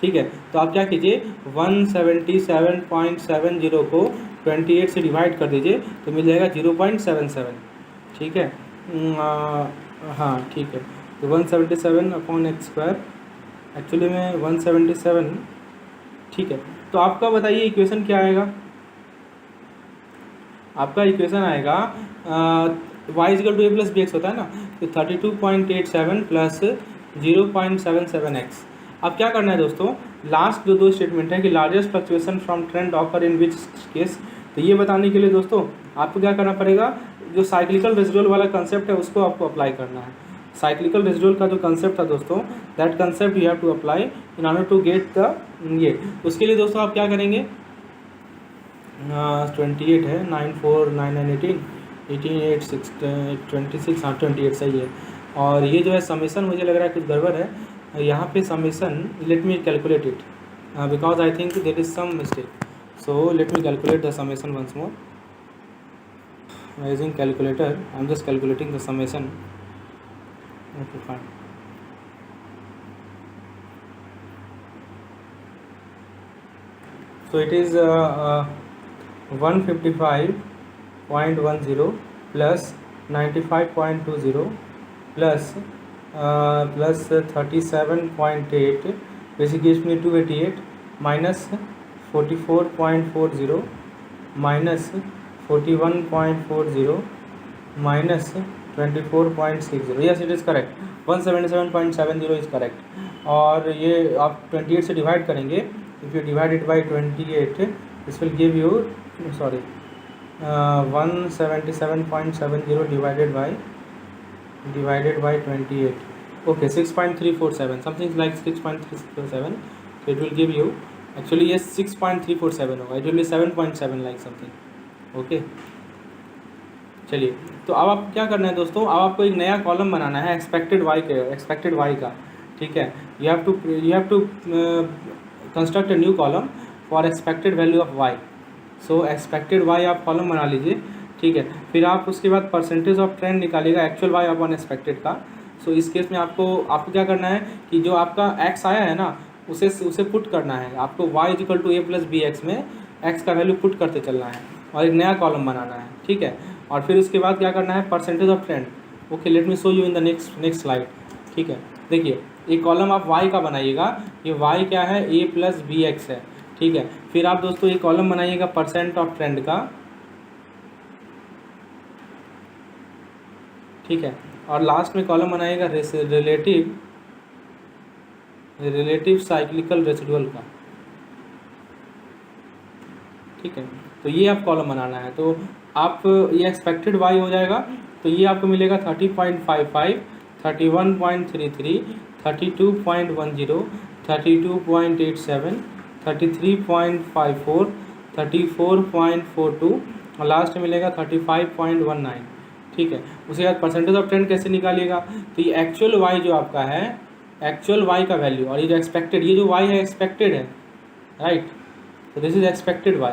ठीक है। तो आप क्या कीजिए, 177.70 को 28 से डिवाइड कर दीजिए तो मिल जाएगा 0.77, ठीक है। हाँ ठीक है, तो 177 अपॉन एक्स स्क्वायर, एक्चुअली में 177, ठीक है। तो आपका बताइए इक्वेशन क्या आएगा, आपका इक्वेशन आएगा y = a + bx होता है ना, तो 32.87 प्लस 0.77x। अब क्या करना है दोस्तों, लास्ट जो 2 स्टेटमेंट है कि largest fluctuation from trend occur in which case, तो ये बताने के लिए दोस्तों आपको क्या करना पड़ेगा, जो साइक्लिकल रेसिडुअल वाला कंसेप्ट है उसको आपको अप्लाई करना है। साइक्लिकल रेसिडुअल का जो कंसेप्ट था दोस्तों, that concept you have to apply in order to get the ये। उसके लिए दोस्तों आप क्या करेंगे, 28 है, 9 4 9 9 18 18 8 6 26, हाँ 28 सही है। और ये जो है समेसन, मुझे लग रहा है कुछ गड़बड़ है यहाँ पे summation, let me calculate it because I think there is some mistake, so let me calculate the summation once more using calculator. I am just calculating the summation. Okay, fine. So it is 155.10 plus 95.20 plus 37.8, which gives me 288, minus 44.40 minus 41.40 minus 24.60, yes it is correct, 177.70 is correct। और ये आप 28 से divide करेंगे, if you divide it by 28 this will give you 177.70 divided by 28, okay 6.347, something like 6.347, so it will give you, actually yes 6.347 होगा, it will be 7.7 like something, okay। चलिए, तो अब आप क्या करना है दोस्तों, अब आपको एक नया कॉलम बनाना है एक्सपेक्टेड वाई का, ठीक है। You have to construct a new column for expected value of Y. So expected Y आप कॉलम बना लीजिए, ठीक है। फिर आप उसके बाद परसेंटेज ऑफ ट्रेंड निकालिएगा एक्चुअल वाई अपॉन एक्सपेक्टेड का। सो इस केस में आपको क्या करना है कि जो आपका एक्स आया है ना, उसे पुट करना है आपको, y = a + bx में x का वैल्यू पुट करते चलना है और एक नया कॉलम बनाना है, ठीक है। और फिर उसके बाद क्या करना है, percentage of trend. Okay, let me show you in the next slide, ठीक है। देखिए एक कॉलम आप y का बनाइएगा, ये y क्या है, a प्लस बी एक्स है, ठीक है। फिर आप दोस्तों एक कॉलम बनाइएगा परसेंट ऑफ ट्रेंड का, ठीक है। और लास्ट में कॉलम बनाइएगा रिलेटिव साइक्लिकल रेसिडुअल का, ठीक है। तो ये आप कॉलम बनाना है। तो आप ये एक्सपेक्टेड वाई हो जाएगा, तो ये आपको मिलेगा 30.55, 31.33, 32.10, 32.87, 33.54, 34.42 और लास्ट में मिलेगा 35.19, ठीक है। उसके बाद परसेंटेज ऑफ ट्रेंड कैसे निकालिएगा, तो ये एक्चुअल वाई जो आपका है, एक्चुअल वाई का वैल्यू, और ये जो एक्सपेक्टेड, ये जो वाई है एक्सपेक्टेड है, राइट। तो this is expected Y,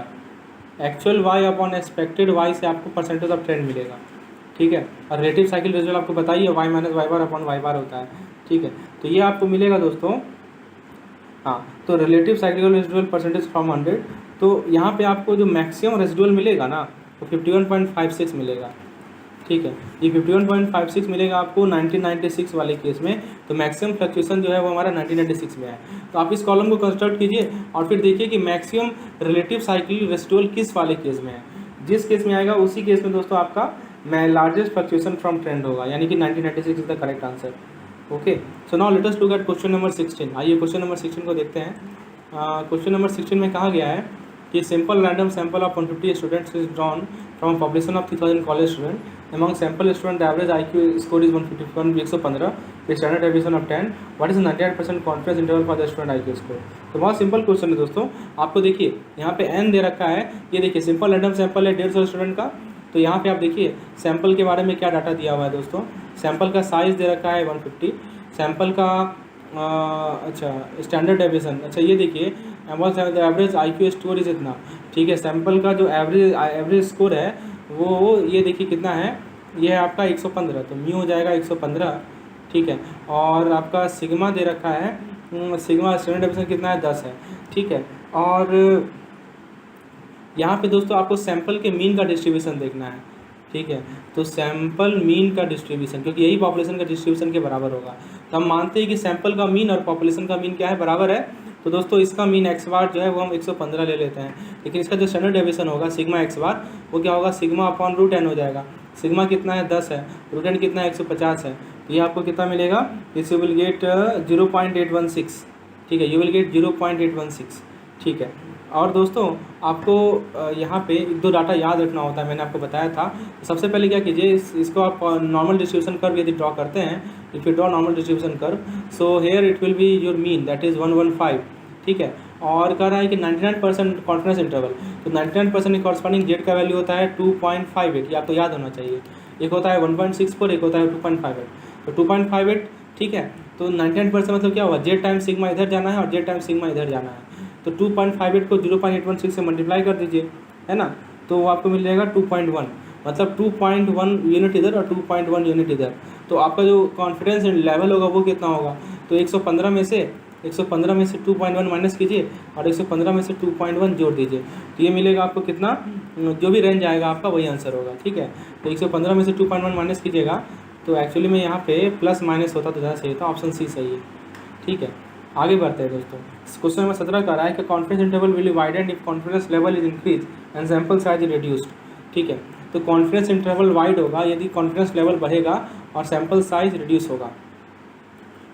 actual Y upon expected Y से आपको परसेंटेज ऑफ ट्रेंड मिलेगा, ठीक है। और रिलेटिव साइकिल रिजल्ट आपको बताइए Y minus Y bar upon Y bar होता है, ठीक है। तो ये आपको मिलेगा दोस्तों, हाँ। तो relative cyclical residual percentage from 100, तो यहाँ पे आपको जो मैक्सिमम रेसिडुअल मिलेगा ना, वो 51.56 मिलेगा, ठीक है। ये 51.56 मिलेगा आपको 1996 वाले केस में। तो मैक्सिमम फ्लक्चुएशन जो है वो हमारा 1996 में है। तो आप इस कॉलम को कंस्ट्रक्ट कीजिए और फिर देखिए कि मैक्सिमम रिलेटिव साइक्लिकल रेसिडुअल किस वाले केस में है। जिस केस में आएगा उसी केस में दोस्तों आपका लार्जेस्ट फ्लक्चुएशन फ्रॉम ट्रेंड होगा, यानी कि 1996 is the correct answer. Okay, so now let us look at question number 16। आइए क्वेश्चन नंबर 16 को देखते हैं। क्वेश्चन नंबर 16 में कहा गया है कि simple random sample of 150 students is drawn from population of 3000 college student. Among sample student average IQ score is 115 with standard deviation of 10. What is the 98% confidence interval for the student IQ score. तो बहुत simple question है दोस्तों। आपको देखिए यहाँ पे n दे रखा है, ये देखिए सिंपल रैंडम सैंपल है 150 स्टूडेंट का। तो यहाँ पे आप देखिए सैंपल के बारे में क्या डाटा दिया हुआ है दोस्तों। सैंपल का साइज़ दे रखा है 150, सैंपल का अच्छा स्टैंडर्ड डेविएशन, अच्छा ये देखिए एवरेज IQ स्कोर इज इतना, ठीक है। सैंपल का जो एवरेज स्कोर है वो ये देखिए कितना है, ये है आपका 115, तो म्यू हो जाएगा 115, ठीक है। और आपका सिग्मा दे रखा है, सिग्मा स्टैंडर्ड डेविएशन कितना है 10 है, ठीक है। और यहाँ पे दोस्तों आपको सैंपल के मीन का डिस्ट्रीब्यूशन देखना है, ठीक है। तो सैंपल मीन का डिस्ट्रीब्यूशन, क्योंकि यही पॉपुलेशन का डिस्ट्रीब्यूशन के बराबर होगा। तो हम मानते हैं कि सैंपल का मीन और पॉपुलेशन का मीन क्या है, बराबर है। तो दोस्तों इसका मीन एक्स बार जो है वो हम 115 ले लेते हैं, लेकिन इसका जो स्टैंडर्ड डेविएशन होगा सिग्मा एक्स बार वो क्या होगा, सिग्मा अपॉन रूट एन हो जाएगा। सिग्मा कितना है 10 है, रूट एन कितना है 150 है, तो ये आपको कितना मिलेगा, इस यू विल गेट 0.816, ठीक है। यू विल गेट 0.816, ठीक है। और दोस्तों आपको यहाँ पे एक दो डाटा याद रखना होता है, मैंने आपको बताया था। सबसे पहले क्या कीजिए, इसको आप नॉर्मल डिस्ट्रीब्यूशन कर्व यदि ड्रॉ करते हैं, if you draw normal distribution curve, so here it will be your mean that is 115, ठीक है। और कह रहा है कि 99% कॉन्फिडेंस इंटरवल, तो 99% कॉरस्पॉन्डिंग जेड का वैल्यू होता है 2.58, ये आपको याद होना चाहिए। एक होता है 1.64, एक होता है 2.58, तो 2.58, ठीक है। तो 99% मतलब क्या होगा, जेड टाइम सिग्मा इधर जाना है और जेड टाइम सिग्मा इधर जाना है। तो 2.58 को 0.816 से मल्टीप्लाई कर दीजिए, है ना, तो वो आपको मिल जाएगा 2.1, मतलब 2.1 यूनिट इधर और 2.1 यूनिट इधर। तो आपका जो कॉन्फिडेंस लेवल होगा वो कितना होगा, तो 115 में से 2.1 माइनस कीजिए और 115 में से 2.1 जोड़ दीजिए, तो ये मिलेगा आपको कितना, जो भी रेंज आएगा आपका वही आंसर होगा, ठीक है। तो 115 में से 2.1 माइनस कीजिएगा, तो एक्चुअली में यहाँ पे प्लस माइनस होता तो ज़्यादा सही था, ऑप्शन सी सही है, ठीक है। आगे बढ़ते हैं दोस्तों। क्वेश्चन नंबर 17 का रहा है कि confidence interval will be widened if confidence level is increase and sample size is reduced, ठीक है। तो कॉन्फिडेंस इंटरवल वाइड होगा यदि कॉन्फिडेंस लेवल बढ़ेगा और सैंपल साइज रिड्यूस होगा।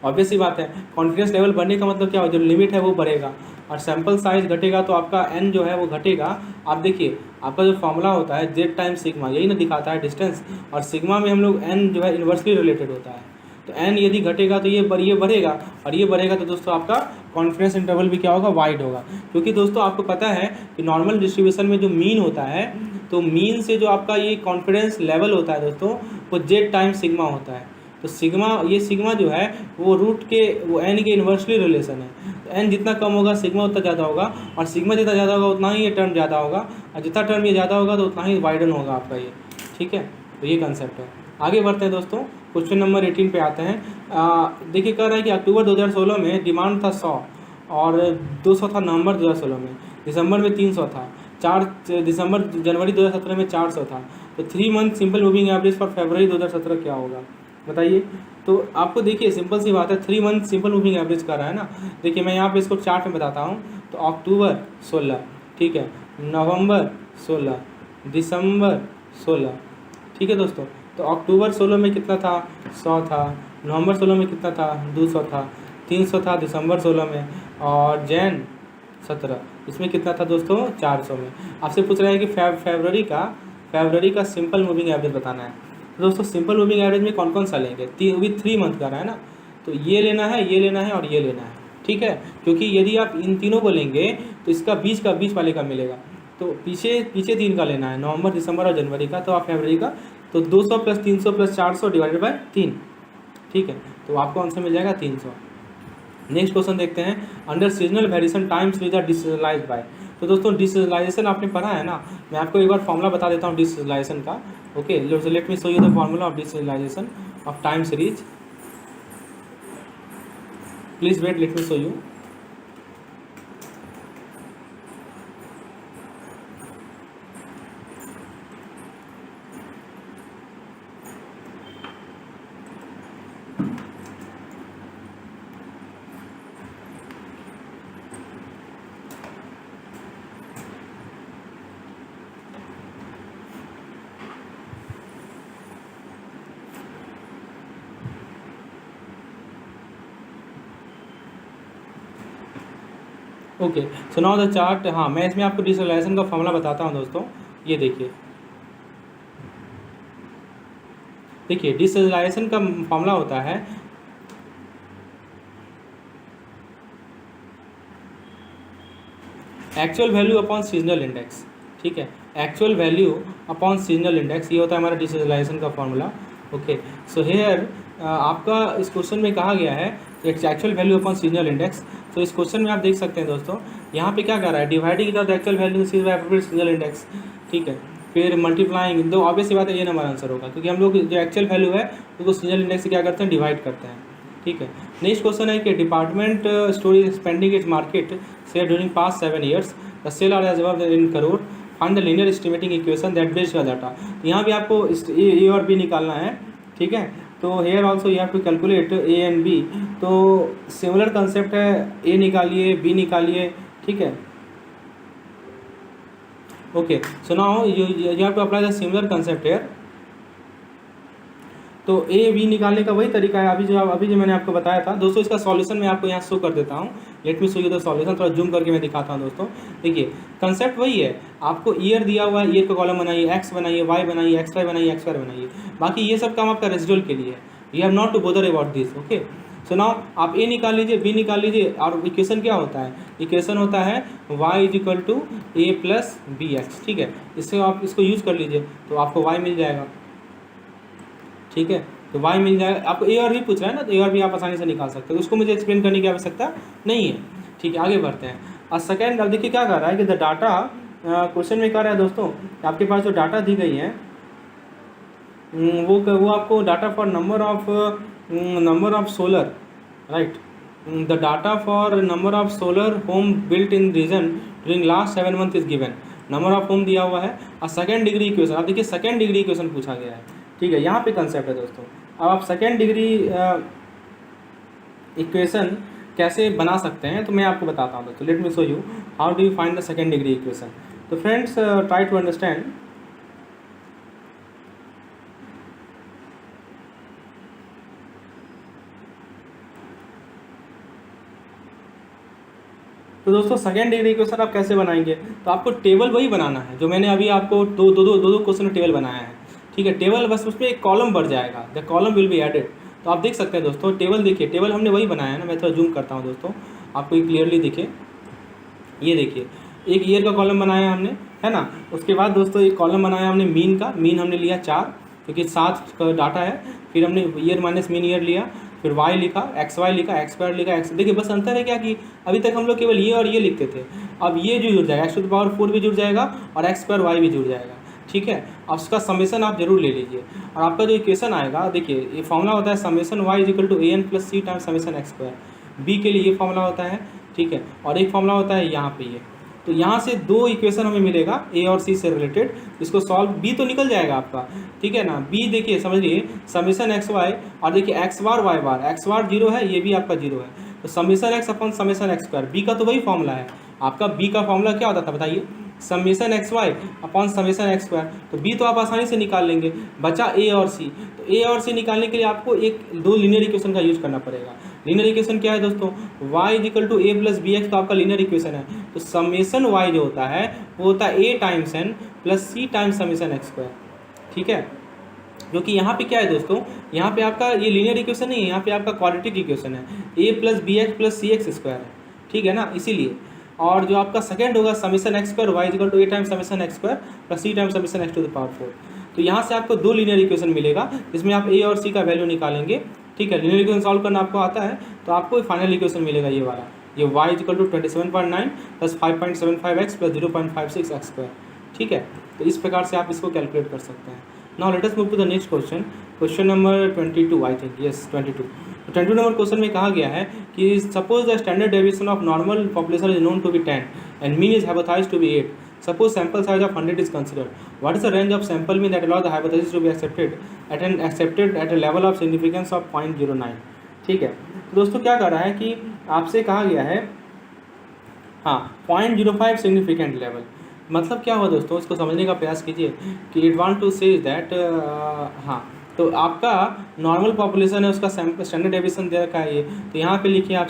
ऑब्वियस सी बात है, कॉन्फिडेंस लेवल बढ़ने का मतलब क्या हो, जो लिमिट है वो बढ़ेगा और सैंपल साइज घटेगा तो आपका n जो है वो घटेगा। आप देखिए आपका जो फॉर्मूला होता है जेड टाइम सिग्मा, यही ना दिखाता है डिस्टेंस, और सिग्मा में हम लोग n जो है इन्वर्सली रिलेटेड होता है। तो n यदि घटेगा तो ये बढ़ेगा और ये बढ़ेगा, तो दोस्तों आपका कॉन्फिडेंस इंटरवल भी क्या होगा, वाइड होगा। क्योंकि दोस्तों आपको पता है कि नॉर्मल डिस्ट्रीब्यूशन में जो मीन होता है, तो मीन से जो आपका ये कॉन्फिडेंस लेवल होता है दोस्तों वो जेड टाइम सिग्मा होता है। तो सिग्मा जो है वो रूट के वो n के इन्वर्सली रिलेशन है। तो n जितना कम होगा सिग्मा उतना ज़्यादा होगा, और सिग्मा जितना ज़्यादा होगा उतना ही ये टर्म ज़्यादा होगा, और जितना टर्म ये ज़्यादा होगा तो उतना ही वाइडन होगा आपका ये, ठीक है। तो ये कंसेप्ट है। आगे बढ़ते हैं दोस्तों, क्वेश्चन नंबर 18 पे आते हैं। देखिए कह रहा है कि अक्टूबर 2016 में डिमांड था 100 और 200 था नवंबर 2016 में, दिसंबर में 300 था, जनवरी 2017 में 400 था। तो 3 month simple moving average for February 2017 क्या होगा। बताइए। तो आपको देखिए सिंपल सी बात है, 3 मंथ सिंपल मूविंग एवरेज कर रहा है ना। देखिए मैं यहाँ पे इसको चार्ट में बताता हूँ। तो अक्टूबर 16, ठीक है, नवंबर 16, दिसंबर 16, ठीक है दोस्तों। तो अक्टूबर 16 में कितना था, 100 था। नवंबर 16 में कितना था, 200 था। 300 था दिसंबर 16 में। और जैन 17, इसमें कितना था दोस्तों, 400 में। आपसे पूछ रहा है कि फरवरी का सिंपल मूविंग एवरेज बताना है। तो दोस्तों सिंपल मूविंग एवरेज में कौन कौन सा लेंगे, अभी 3 मंथ का रहा है ना। तो ये लेना है, ये लेना है और ये लेना है, ठीक है। क्योंकि यदि आप इन तीनों को लेंगे तो इसका बीच वाले का मिलेगा। तो पीछे 3 का लेना है, नवंबर, दिसंबर और जनवरी का। तो आप फरवरी का, तो 200 प्लस 300 प्लस 400 डिवाइडेड बाय 3, ठीक है। तो आपको आंसर मिल जाएगा 300। नेक्स्ट क्वेश्चन देखते हैं, under seasonal variation time series are deseasonalised by. तो दोस्तों डिसीजनलाइजेशन आपने पढ़ा है ना, मैं आपको एक बार फॉर्मूला बता देता हूँ डिसीजनलाइजेशन का। Okay, let me show you the formula of deseasonalisation of time series. Please wait, let me show you. Okay, so now the chart. हाँ, मैं इसमें आपको डिसीजनलाइजेशन का फॉर्मूला बताता हूँ दोस्तों। ये देखिए डिसीजनलाइजेशन का फॉर्मूला होता है actual value upon seasonal index, ठीक है। Actual value upon seasonal index, ये होता है हमारा डिसीजनलाइजेशन का फॉर्मूला। ओके, सो हेयर आपका इस क्वेश्चन में कहा गया है actual value upon seasonal index. तो इस क्वेश्चन में आप देख सकते हैं दोस्तों, यहाँ पे क्या कर रहा है, dividing the actual value seasonal index, ठीक है। फिर मल्टीप्लाइंग, तो ऑब्वियस सी बात है ये नंबर आंसर होगा, क्योंकि हम लोग जो एक्चुअल वैल्यू है उसको सीजनल इंडेक्स से क्या करते हैं, डिवाइड करते हैं, ठीक है। नेक्स्ट क्वेश्चन है कि department store is expending its market share during past 7 years, the sale are as above in crore, find the linear estimating equation that based your data. यहाँ भी आपको ए और बी निकालना है, ठीक है। तो here also you have to calculate A and B. तो सिमिलर कंसेप्ट है, ए निकालिए, बी निकालिए, ठीक है। Okay, so now you have to apply the similar concept here. तो ए बी निकालने का वही तरीका है अभी जो मैंने आपको बताया था दोस्तों। इसका सॉल्यूशन मैं आपको यहाँ शो कर देता हूँ। Late me show you the solution, थोड़ा जूम करके मैं दिखाता हूँ दोस्तों। देखिए कंसेप्ट वही है, आपको ईयर दिया हुआ है, ईयर का कॉलम बनाइए, एक्स बनाइए, वाई बनाइए, एक्स वाई बनाइए, एक्स वाई बनाइए। बाकी ये सब काम आपका रेजिडुअल के लिए है, you have not to bother about this. Okay, so now आप ए निकाल लीजिए, बी निकाल लीजिए, और इक्वेशन क्या होता है, इक्वेशन होता है y is equal to A plus B X, ठीक है। इससे आप इसको यूज़ कर लीजिए तो आपको y मिल जाएगा, ठीक है। तो y मिल जाएगा। आपको ए और भी पूछ रहा है ना, तो ए और भी आप आसानी से निकाल सकते हो, उसको मुझे एक्सप्लेन करने की आवश्यकता नहीं है, ठीक है। आगे बढ़ते हैं। और सेकेंड, अब देखिए क्या कर रहा है कि द डाटा, क्वेश्चन में क्या रहा है दोस्तों, आपके पास जो डाटा दी गई है वो आपको data for number of solar, right, the data for number of solar home built in reason during last 7 months is given. Number of home दिया हुआ है और सेकेंड डिग्री इक्वेशन, आप देखिए सेकेंड डिग्री इक्वेशन पूछा गया है, ठीक है। यहाँ पे कंसेप्ट है दोस्तों। अब आप सेकेंड डिग्री इक्वेशन कैसे बना सकते हैं तो मैं आपको बताता हूँ दोस्तों। Late me show you how do you find the second degree equation. तो फ्रेंड्स ट्राई टू अंडरस्टैंड। तो दोस्तों सेकेंड डिग्री इक्वेशन आप कैसे बनाएंगे, तो आपको टेबल वही बनाना है जो मैंने अभी आपको दो क्वेश्चन में टेबल बनाया है, ठीक है। टेबल बस उसमें एक कॉलम बढ़ जाएगा, the column will be added. तो आप देख सकते हैं दोस्तों टेबल, देखिए टेबल हमने वही बनाया है ना। मैं थोड़ा जूम करता हूँ दोस्तों, आपको ये क्लियरली दिखे। ये देखिए एक ईयर का कॉलम बनाया हमने, है ना। उसके बाद दोस्तों एक कॉलम बनाया हमने मीन का, मीन हमने लिया 4 क्योंकि 7 का डाटा है। फिर हमने ईयर माइनस मीन ईयर लिया, फिर वाई लिखा, एक्स वाई लिखा, एक्स स्क्वायर लिखा, एक्स। देखिए बस अंतर है क्या कि अभी तक हम लोग केवल ये और ये लिखते थे, अब ये जो जुड़ जाएगा, एक्स टू द पावर 4 भी जुड़ जाएगा और एक्स स्क्वायर वाई भी जुड़ जाएगा, ठीक है। अब उसका समेसन आप जरूर ले लीजिए। और आपका जो इक्वेशन आएगा, देखिए ये फॉर्मूला होता है summation Y is equal to A N plus C time summation X square. B के लिए ये फॉर्मूला होता है, ठीक है। और एक फॉर्मूला होता है यहाँ पे ये, तो यहाँ से दो इक्वेशन हमें मिलेगा ए और सी से रिलेटेड, इसको सॉल्व, बी तो निकल जाएगा आपका, ठीक है ना। बी देखिए समझिए समीशन एक्स वाई, और देखिए X bar Y bar, X bar 0 है, ये भी आपका 0 है, तो summation X upon summation X square, B का तो वही फॉर्मूला है आपका। बी का फॉर्मूला क्या होता था बताइए, summation X Y upon summation X square, तो बी तो आप आसानी से निकाल लेंगे। बचा ए और सी, तो ए और सी निकालने के लिए आपको दो लीनियर इक्वेशन का यूज करना पड़ेगा। लीनियर इक्वेशन क्या है दोस्तों, y equal to A plus B X, तो आपका लीनियर इक्वेशन है। तो समेशन y जो होता है वो होता है a times n plus C times summation X square, ठीक है। क्योंकि यहाँ पे क्या है दोस्तों, यहाँ पे आपका ये लीनियर इक्वेशन नहीं है, यहाँ पे आपका क्वाड्रेटिक इक्वेशन है, a plus B x plus C x square है, ठीक है ना, इसीलिए। और जो आपका सेकंड होगा summation X square Y equal to A times summation X square plus C times summation X to the power 4। तो यहाँ से आपको दो लीनियर इक्वेशन मिलेगा जिसमें आप ए और सी का वैल्यू निकालेंगे, ठीक है। लीनियर इक्वेशन सॉल्व करना आपको आता है तो आपको फाइनल इक्वेशन मिलेगा ये वाला, ये y equal to 27.9 plus 5.75x plus 0.56 X square, ठीक है। तो इस प्रकार से आप इसको कैलकुलेट कर सकते हैं। Now let us move to the next question, question number 22 I think, yes 22। तो 22 नंबर क्वेश्चन में कहा गया है कि suppose the standard deviation of normal population is known to be 10 and mean is hypothesised to be 8। Suppose sample size of 100 is considered. What is the range of sample mean that allows the hypothesis to be accepted at a level of significance of 0.09? ठीक है, तो दोस्तों क्या कर रहा है कि आपसे कहा गया है, हाँ 0.05 सिग्निफिकेंट लेवल, मतलब क्या हुआ दोस्तों, इसको समझने का प्रयास कीजिए कि it want to say that, हाँ तो आपका नॉर्मल पॉपुलेशन है, उसका स्टैंडर्ड डेविएशन दे रखा है ये, तो यहाँ पे लिखिए आप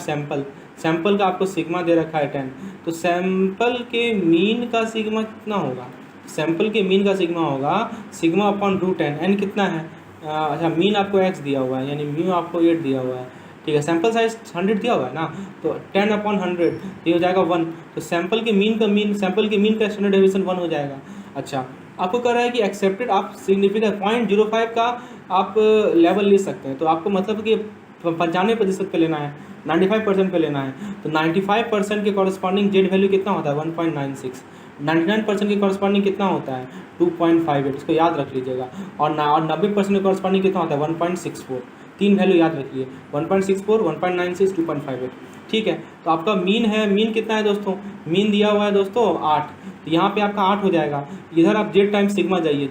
सैंपल का आपको सिग्मा दे रखा है 10, तो सैंपल के मीन का सिग्मा कितना होगा, सैंपल के मीन का सिग्मा होगा sigma upon root N, N कितना है, अच्छा मीन आपको एक्स दिया हुआ है यानी म्यू आपको 8 दिया हुआ है, ठीक है। सैंपल साइज 100 दिया हुआ है ना, तो 10 अपॉन 100 ये हो जाएगा 1, तो सैंपल के मीन का स्टैंडर्ड डेविएशन 1 हो जाएगा। अच्छा आपको कह रहा है कि एक्सेप्टेड आप सिग्निफिकेंट 0.05 का आप लेवल ले सकते हैं, तो आपको मतलब कि 95% पे लेना है, 95% पे लेना है, तो 95% के कॉरस्पॉन्डिंग जेड वैल्यू कितना होता है 1.96, 99% के कॉरस्पॉन्डिंग कितना होता है 2.58, इसको याद रख लीजिएगा, और 90% के कॉरस्पॉन्डिंग कितना होता है 1.64, तीन वैल्यू याद रखिए 1.64, 1.96, 2.58, ठीक है। तो आपका मीन कितना है दोस्तों, मीन दिया हुआ है दोस्तों 8, तो यहाँ पे आपका 8 हो जाएगा। इधर आप जेड टाइम्स सिग्मा जाइए,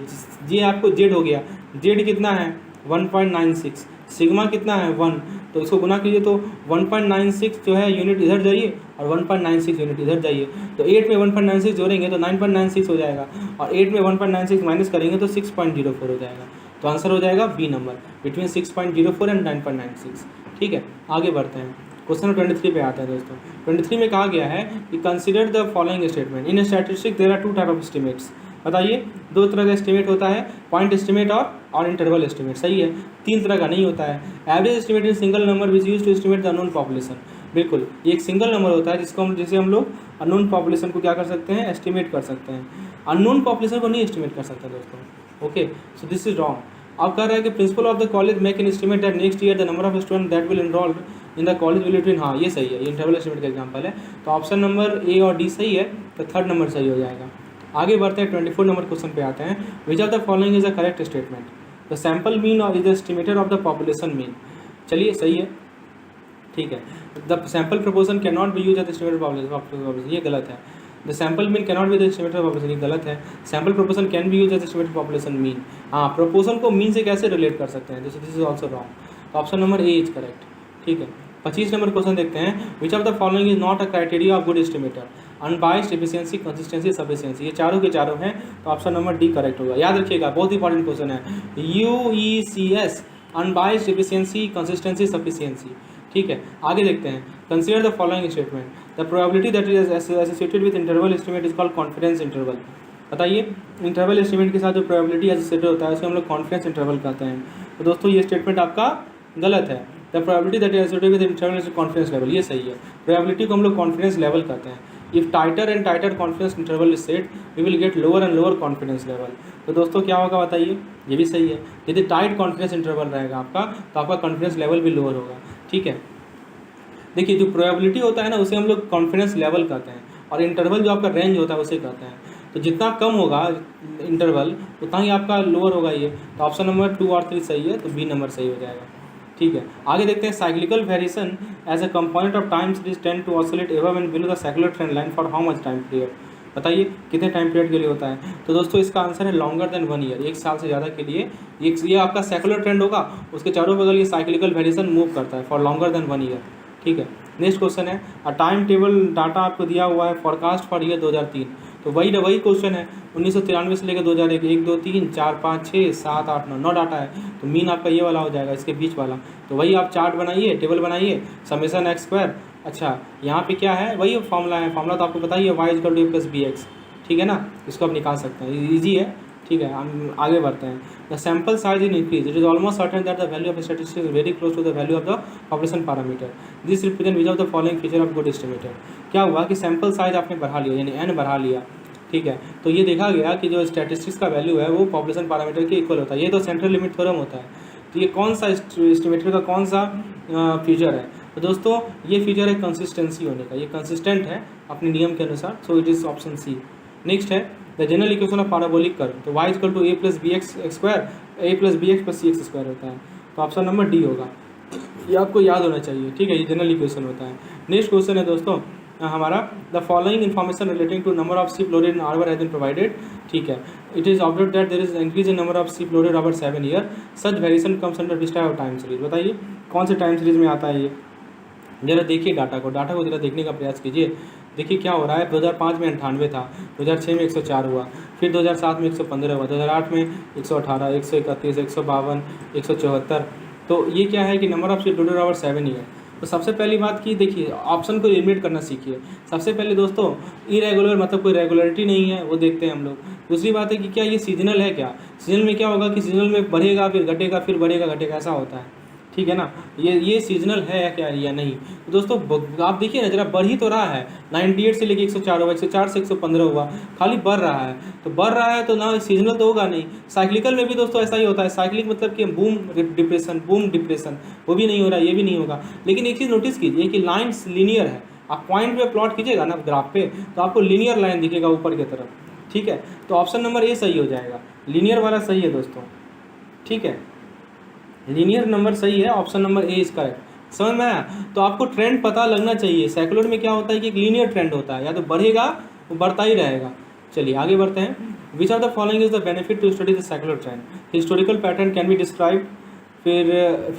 ये आपको जेड हो गया, जेड कितना है 1.96, सिग्मा कितना है 1, तो इसको गुना कीजिए तो 1.96 जो है यूनिट इधर जाइए और 1.96 यूनिट इधर जाइए, तो 8 में 1.96 जोड़ेंगे तो 9.96 हो जाएगा, और 8 में 1.96 माइनस करेंगे तो 6.04 हो जाएगा। तो आंसर हो जाएगा बी नंबर, बिटवीन 6.04 एंड 9.96, ठीक है। आगे बढ़ते हैं, क्वेश्चन नंबर 23 पे आता है दोस्तों। 23 में कहा गया है कि consider the following statement, in statistics there are 2 type of estimates. बताइए, 2 तरह का एस्टिमेट होता है, पॉइंट एस्टिमेट और इंटरवल एस्टिमेट, सही है। 3 तरह का नहीं होता है। Average estimate in single number which use to estimate the unknown population, बिल्कुल ये एक सिंगल नंबर होता है जिसे हम लोग अननोन पॉपुलेशन को क्या कर सकते हैं, एस्टिमेट कर सकते हैं। अननोन पॉपुलेशन को नहीं एस्टिमेट कर सकते दोस्तों, okay, so this is wrong. अब कह रहा है कि principle of the college make an estimate that next year the number of student that will enrol in the college will between, हाँ ये सही है, ये इंटरवल एस्टिमेट का एग्जांपल है, तो ऑप्शन नंबर ए और डी सही है, तो थर्ड नंबर सही हो जाएगा। आगे बढ़ते हैं, 24 नंबर क्वेश्चन पे आते हैं। Which of the following is a correct statement, the sample mean और is the estimator of the population mean, चलिए सही है, ठीक है। The sample proportion can not be use as estimator population, ये गलत है। The sample mean can not be the estimator population, ये गलत है। Sample proportion can be use as estimator population mean, हाँ प्रोपोर्शन को मीन से कैसे रिलेट कर सकते हैं, दिस इज ऑल्सो रॉन्ग, तो option number A is correct, ठीक है। 25 नंबर क्वेश्चन देखते हैं। Which of the following is not a criteria of good estimator, unbiased, efficiency, consistency, sufficiency, ये चारों के चारों हैं, तो ऑप्शन नंबर डी करेक्ट होगा। याद रखिएगा, बहुत इंपॉर्टेंट क्वेश्चन है, UECS, unbiased, efficiency, consistency, sufficiency, ठीक है। आगे देखते हैं, consider the following statement, the probability that is associated with interval estimate is called confidence interval. बताइए, इंटरवल एस्टिमेट के साथ जो प्रोबेबिलिटी एसोसिएटेड होता है उसे हम लोग कॉन्फिडेंस इंटरवल कहते हैं। तो दोस्तों ये स्टेटमेंट आपका गलत है। The probability that is associated with interval confidence level, ये सही है। प्रोबेबिलिटी को हम लोग कॉन्फिडेंस लेवल कहते हैं। If tighter and tighter confidence interval is set we will get lower and lower confidence level. तो दोस्तों क्या होगा बताइए, ये भी सही है। यदि टाइट कॉन्फिडेंस इंटरवल रहेगा आपका तो आपका कॉन्फिडेंस लेवल भी लोअर होगा, ठीक है। देखिए, जो प्रोबेबिलिटी होता है ना उसे हम लोग कॉन्फिडेंस लेवल कहते हैं, और इंटरवल जो आपका रेंज होता है उसे कहते हैं। तो जितना कम होगा इंटरवल उतना ही आपका लोअर होगा ये, तो ऑप्शन नंबर 2 और 3 सही है, तो बी नंबर सही हो जाएगा। ठीक है, आगे देखते हैं cyclical variation as a component of time series tend to oscillate above and below the secular trend line for how much time period. बताइए कितने टाइम पीरियड के लिए होता है। तो दोस्तों इसका आंसर है लॉन्गर देन 1 ईयर, 1 साल से ज़्यादा के लिए। ये आपका सेक्युलर ट्रेंड होगा, उसके चारों बगल ये साइक्लिकल वेरिएशन मूव करता है फॉर लॉन्गर देन 1 ईयर। ठीक है, नेक्स्ट क्वेश्चन है अ टाइम टेबल डाटा आपको दिया हुआ है फॉरकास्ट फॉर ईयर 2003। तो वही क्वेश्चन है 1993 से लेकर 2001, 1 2 3 4 5 6 7 8 9 डाटा है। तो मीन आपका ये वाला हो जाएगा, इसके बीच वाला। तो वही आप चार्ट बनाइए, टेबल बनाइए, समेशन एक्स स्क्वायर। अच्छा यहाँ पे क्या है, वही फॉर्मूला है, फॉर्मूला तो आपको बताइए Y equal to A plus B X. ठीक है ना, इसको आप निकाल सकते हैं, ईजी है। ठीक है, हम आगे बढ़ते हैं। The sample size in increase, it is almost certain that the value of statistics is very close to the value of the population parameter. This represent which of the following feature of good estimator. क्या हुआ कि sample size आपने बढ़ा लिया, यानी N बढ़ा लिया। ठीक है, तो ये देखा गया कि जो स्टैटिस्टिक्स का वैल्यू है वो पॉपुलेशन पैरामीटर के इक्वल होता है। ये तो सेंट्रल लिमिट थ्योरम होता है। तो ये कौन सा एस्टिमेटर का कौन सा फीचर है। तो दोस्तों ये फीचर है कंसिस्टेंसी होने का, ये कंसिस्टेंट है अपने नियम के अनुसार। So it is option C. Next है the general equation of parabolic curve. तो y equal to A plus B x square, a plus B x plus C x square होता है। तो ऑप्शन नंबर डी होगा, ये आपको याद होना चाहिए। ठीक है, ये जनरल इक्वेशन होता है। नेक्स्ट क्वेश्चन है दोस्तों हमारा the following information relating to number of sea floored in arbor has been provided. ठीक है, it is observe that there is increase in number of sea floored over 7 year, such variation comes under which type of time series. बताइए कौन से time series में आता है ये। जरा देखिए डाटा को जरा देखने का प्रयास कीजिए। देखिए क्या हो रहा है, 2005 में 98 था, 2006 में 104 हुआ, फिर 2007 में 115 हुआ, 2008 में 118, 131, 152, 174। तो ये क्या है कि number of sea floored over 7 year. तो सबसे पहली बात की देखिए ऑप्शन को एलिमिनेट करना सीखिए। सबसे पहले दोस्तों इरेगुलर मतलब कोई रेगुलरिटी नहीं है, वो देखते हैं हम लोग। दूसरी बात है कि क्या ये सीजनल है, क्या सीजनल में क्या होगा कि सीजनल में बढ़ेगा फिर घटेगा फिर बढ़ेगा घटेगा, ऐसा होता है। ठीक है ना, ये सीजनल है क्या या नहीं। तो दोस्तों आप देखिए ना जरा, बढ़ ही तो रहा है, 98 से लेके 104 हुआ, 104 से 115 हुआ, खाली बढ़ रहा है। तो बढ़ रहा है तो ना सीजनल तो होगा नहीं। साइक्लिकल में भी दोस्तों ऐसा ही होता है, साइक्लिक मतलब कि बूम डिप्रेशन, वो भी नहीं हो रहा, ये भी नहीं होगा। लेकिन एक चीज़ नोटिस कीजिए कि लाइन्स लीनियर है। आप पॉइंट पे प्लॉट कीजिएगा ना ग्राफ पे, तो आपको लीनियर लाइन दिखेगा ऊपर की तरफ। ठीक है, तो ऑप्शन नंबर ए सही हो जाएगा, लीनियर वाला सही है दोस्तों। ठीक है, लीनियर नंबर सही है, option number A is correct. समझ में आया। तो आपको ट्रेंड पता लगना चाहिए। सेकुलर में क्या होता है कि एक लीनियर ट्रेंड होता है, या तो बढ़ेगा वो बढ़ता ही रहेगा। चलिए आगे बढ़ते हैं। Which of the following is the benefit to study the secular trend. Historical pattern can be described, फिर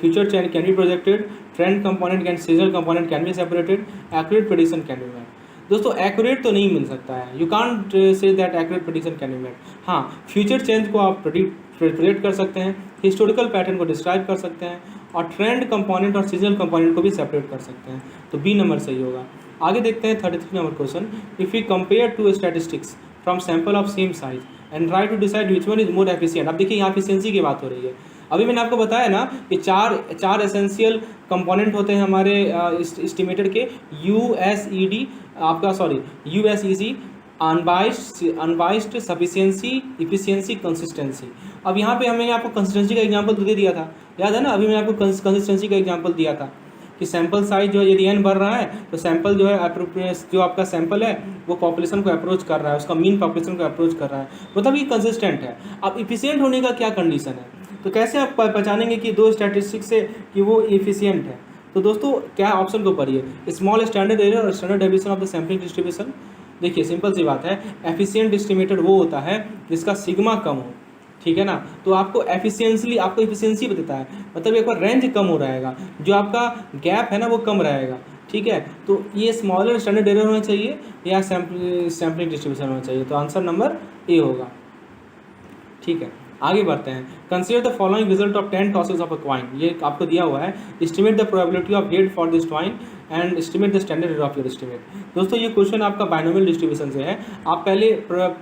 future trend can be projected, trend component can seasonal component can be separated, accurate prediction can be made. दोस्तों accurate तो नहीं मिल सकता है, you can't say that accurate prediction can be made. हाँ, future change को आप प्रेडिक्ट कर सकते हैं, हिस्टोरिकल पैटर्न को डिस्क्राइब कर सकते हैं, और ट्रेंड कंपोनेंट और सीजनल कंपोनेंट को भी सेपरेट कर सकते हैं। तो बी नंबर सही होगा। आगे देखते हैं 33 number question. If you compare to statistics from sample of same size and try to decide which one is more efficient. अब देखिए यहाँ एफिशिएंसी की बात हो रही है। अभी मैंने आपको बताया ना कि चार एसेंशियल कंपोनेंट होते हैं हमारे एस्टिमेटर के, USED आपका USEC, unbiased, sufficiency, efficiency, consistency. अब यहाँ पे मैंने आपको कंसिस्टेंसी का एग्जांपल तो दे दिया था, याद है ना। अभी मैंने आपको कंसिस्टेंसी का एग्जांपल दिया था कि सैंपल साइज जो है यदि n बढ़ रहा है तो सैंपल जो है जो आपका सैंपल है वो पॉपुलेशन को अप्रोच कर रहा है, उसका मीन पॉपुलेशन को अप्रोच कर रहा है, मतलब ये कंसिस्टेंट है। अब इफिशिएंट होने का क्या कंडीशन है, तो कैसे आप पहचानेंगे कि दो स्टैटिस्टिक्स से कि वो इफिशिएंट है। तो दोस्तों क्या ऑप्शन को पढ़िए, स्मॉल स्टैंडर्ड एरर और standard deviation of the sampling distribution. देखिए सिंपल सी बात है, एफिशिएंट एस्टिमेटर वो होता है जिसका सिग्मा कम हो। ठीक है ना, तो आपको एफिशिएंसी बताता है, मतलब एक बार रेंज कम हो रहेगा, जो आपका गैप है ना वो कम रहेगा। ठीक है, तो ये स्मॉलर स्टैंडर्ड एरर होना चाहिए या सैम्पलिंग डिस्ट्रीब्यूशन होना चाहिए। तो आंसर नंबर ए होगा। ठीक है, आगे बढ़ते हैं। Consider the following result of 10 tosses of a coin. ये आपको दिया हुआ है, estimate the probability of head for this coin and estimate the standard error of your estimate. दोस्तों ये क्वेश्चन आपका बाइनोमियल डिस्ट्रीब्यूशन से है। आप पहले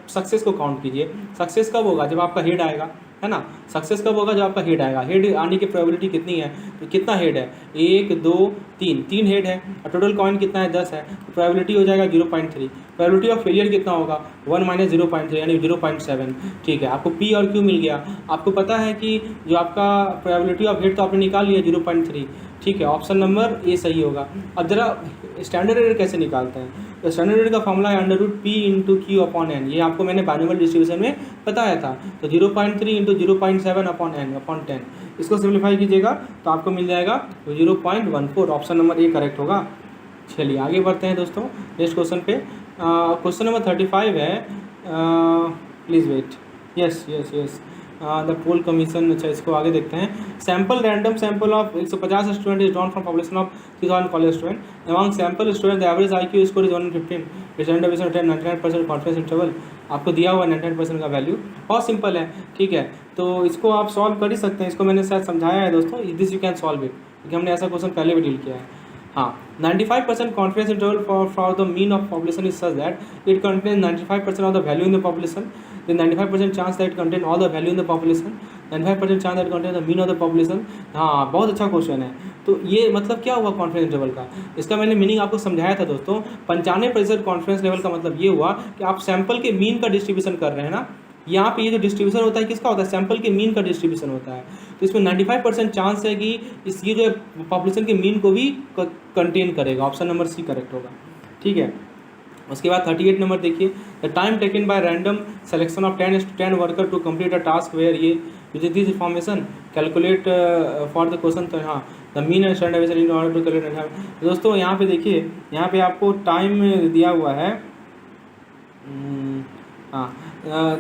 सक्सेस को काउंट कीजिए। सक्सेस कब होगा, जब आपका हेड आएगा, है ना। सक्सेस कब होगा, जब आपका हेड आएगा। हेड आने की प्रोबेबिलिटी कितनी है, तो कितना हेड है, 1 2 3, 3 हेड है, और टोटल कॉइन कितना है, 10 है, तो प्रोबेबिलिटी हो जाएगा 0.3। प्रोबेबिलिटी ऑफ फेलियर कितना होगा, 1 - 0.3 यानी 0.7। ठीक है, आपको पी और क्यू मिल गया। आपको पता है कि जो आपका प्रोबेबिलिटी ऑफ हेड तो आपने निकाल लिया 0.3। ठीक है, ऑप्शन नंबर ए सही होगा। अब जरा स्टैंडर्ड एरर कैसे निकालते हैं, तो स्टैंडर्ड एरर का फॉर्मूला है √P × Q/n। ये आपको मैंने बाइनोमियल डिस्ट्रीब्यूशन में बताया था। तो 0.3 × 0.7/n/10। इसको सिंप्लीफाई कीजिएगा तो आपको मिल जाएगा 0.14। ऑप्शन नंबर ए करेक्ट होगा। चलिए आगे बढ़ते हैं दोस्तों नेक्स्ट क्वेश्चन पे। क्वेश्चन नंबर 35 है, please wait, yes yes yes, the poll commission. अच्छा इसको आगे देखते हैं। Sample random sample of 150 student is drawn from population of 3000 college student. Among sample student the average IQ score is 115, standard division 10, 99% confidence interval आपको दिया हुआ है 99% का वैल्यू। बहुत सिंपल है, ठीक है, तो इसको आप सॉल्व कर ही सकते हैं। इसको मैंने शायद समझाया है दोस्तों, this you can solve it, क्योंकि हमने ऐसा क्वेश्चन पहले भी डील किया है। हाँ, 95% confidence interval for the mean of population is such that it contains 95% of the value in the population. Then 95% chance that it contains all the value in the population. 95% chance that it contains the mean of the population. हाँ, बहुत अच्छा question है। तो ये मतलब क्या हुआ confidence interval का? इसका मैंने मीनिंग आपको समझाया था दोस्तों। 95% कॉन्फिडेंस लेवल का मतलब ये हुआ कि आप सैंपल के मीन का डिस्ट्रीब्यूशन कर रहे हैं ना। यहाँ पे ये जो डिस्ट्रीब्यूशन होता है किसका होता है? सैंपल के मीन का डिस्ट्रीब्यूशन होता है। तो इसमें 95% चांस है कि इस ये जो पॉपुलेशन के मीन को भी कंटेन करेगा। ऑप्शन नंबर सी करेक्ट होगा, ठीक है। उसके बाद 38 नंबर देखिए, the time taken by random selection of 10 worker to complete a task where ये using this information calculate for the question. तो हाँ, the mean and standard deviation in order to calculate. दोस्तों यहाँ पे देखिए, यहाँ पे आपको टाइम दिया हुआ है, हाँ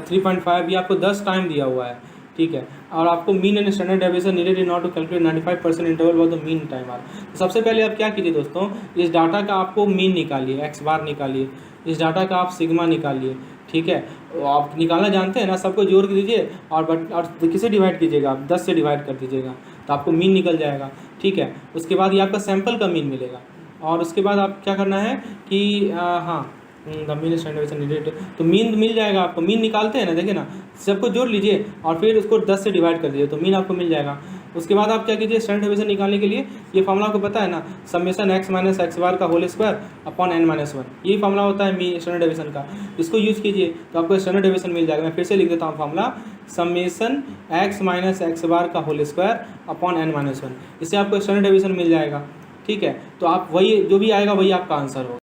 3.5, ये आपको 10 टाइम दिया हुआ है, ठीक है। और आपको mean and standard deviation needed in order to calculate 95% interval for the mean time are. तो सबसे पहले आप क्या कीजिए दोस्तों, इस डाटा का आपको मीन निकालिए, एक्स बार निकालिए, इस डाटा का आप सिग्मा निकालिए, ठीक है। आप निकालना जानते हैं ना, सबको जोड़ के दीजिए और किसे डिवाइड कीजिएगा आप, 10 से डिवाइड कर दीजिएगा तो आपको मीन निकल जाएगा, ठीक है। उसके बाद ये आपका सैंपल का मीन मिलेगा। और उसके बाद आप क्या करना है कि हाँ the mean standard deviation needed, तो मीन मिल जाएगा आपको। मीन निकालते हैं ना, देखिए ना, सबको जोड़ लीजिए और फिर उसको 10 से डिवाइड कर दीजिए तो मीन आपको मिल जाएगा। उसके बाद आप क्या कीजिए, स्टैंडर्ड डेविएशन निकालने के लिए ये फार्मूला आपको पता है ना, summation x minus x bar का होल स्क्वायर अपॉन n-1, यही फार्मूला होता है मीन स्टैंडर्ड डेविएशन का। इसको यूज़ कीजिए तो आपको स्टैंडर्ड डेविएशन मिल जाएगा। मैं फिर से लिख देता हूँ formula, summation x minus x bar का होल स्क्वायर अपॉन n-1, इससे आपको स्टैंडर्ड डेविएशन मिल जाएगा, ठीक है। तो आप वही जो भी आएगा वही आपका आंसर होगा।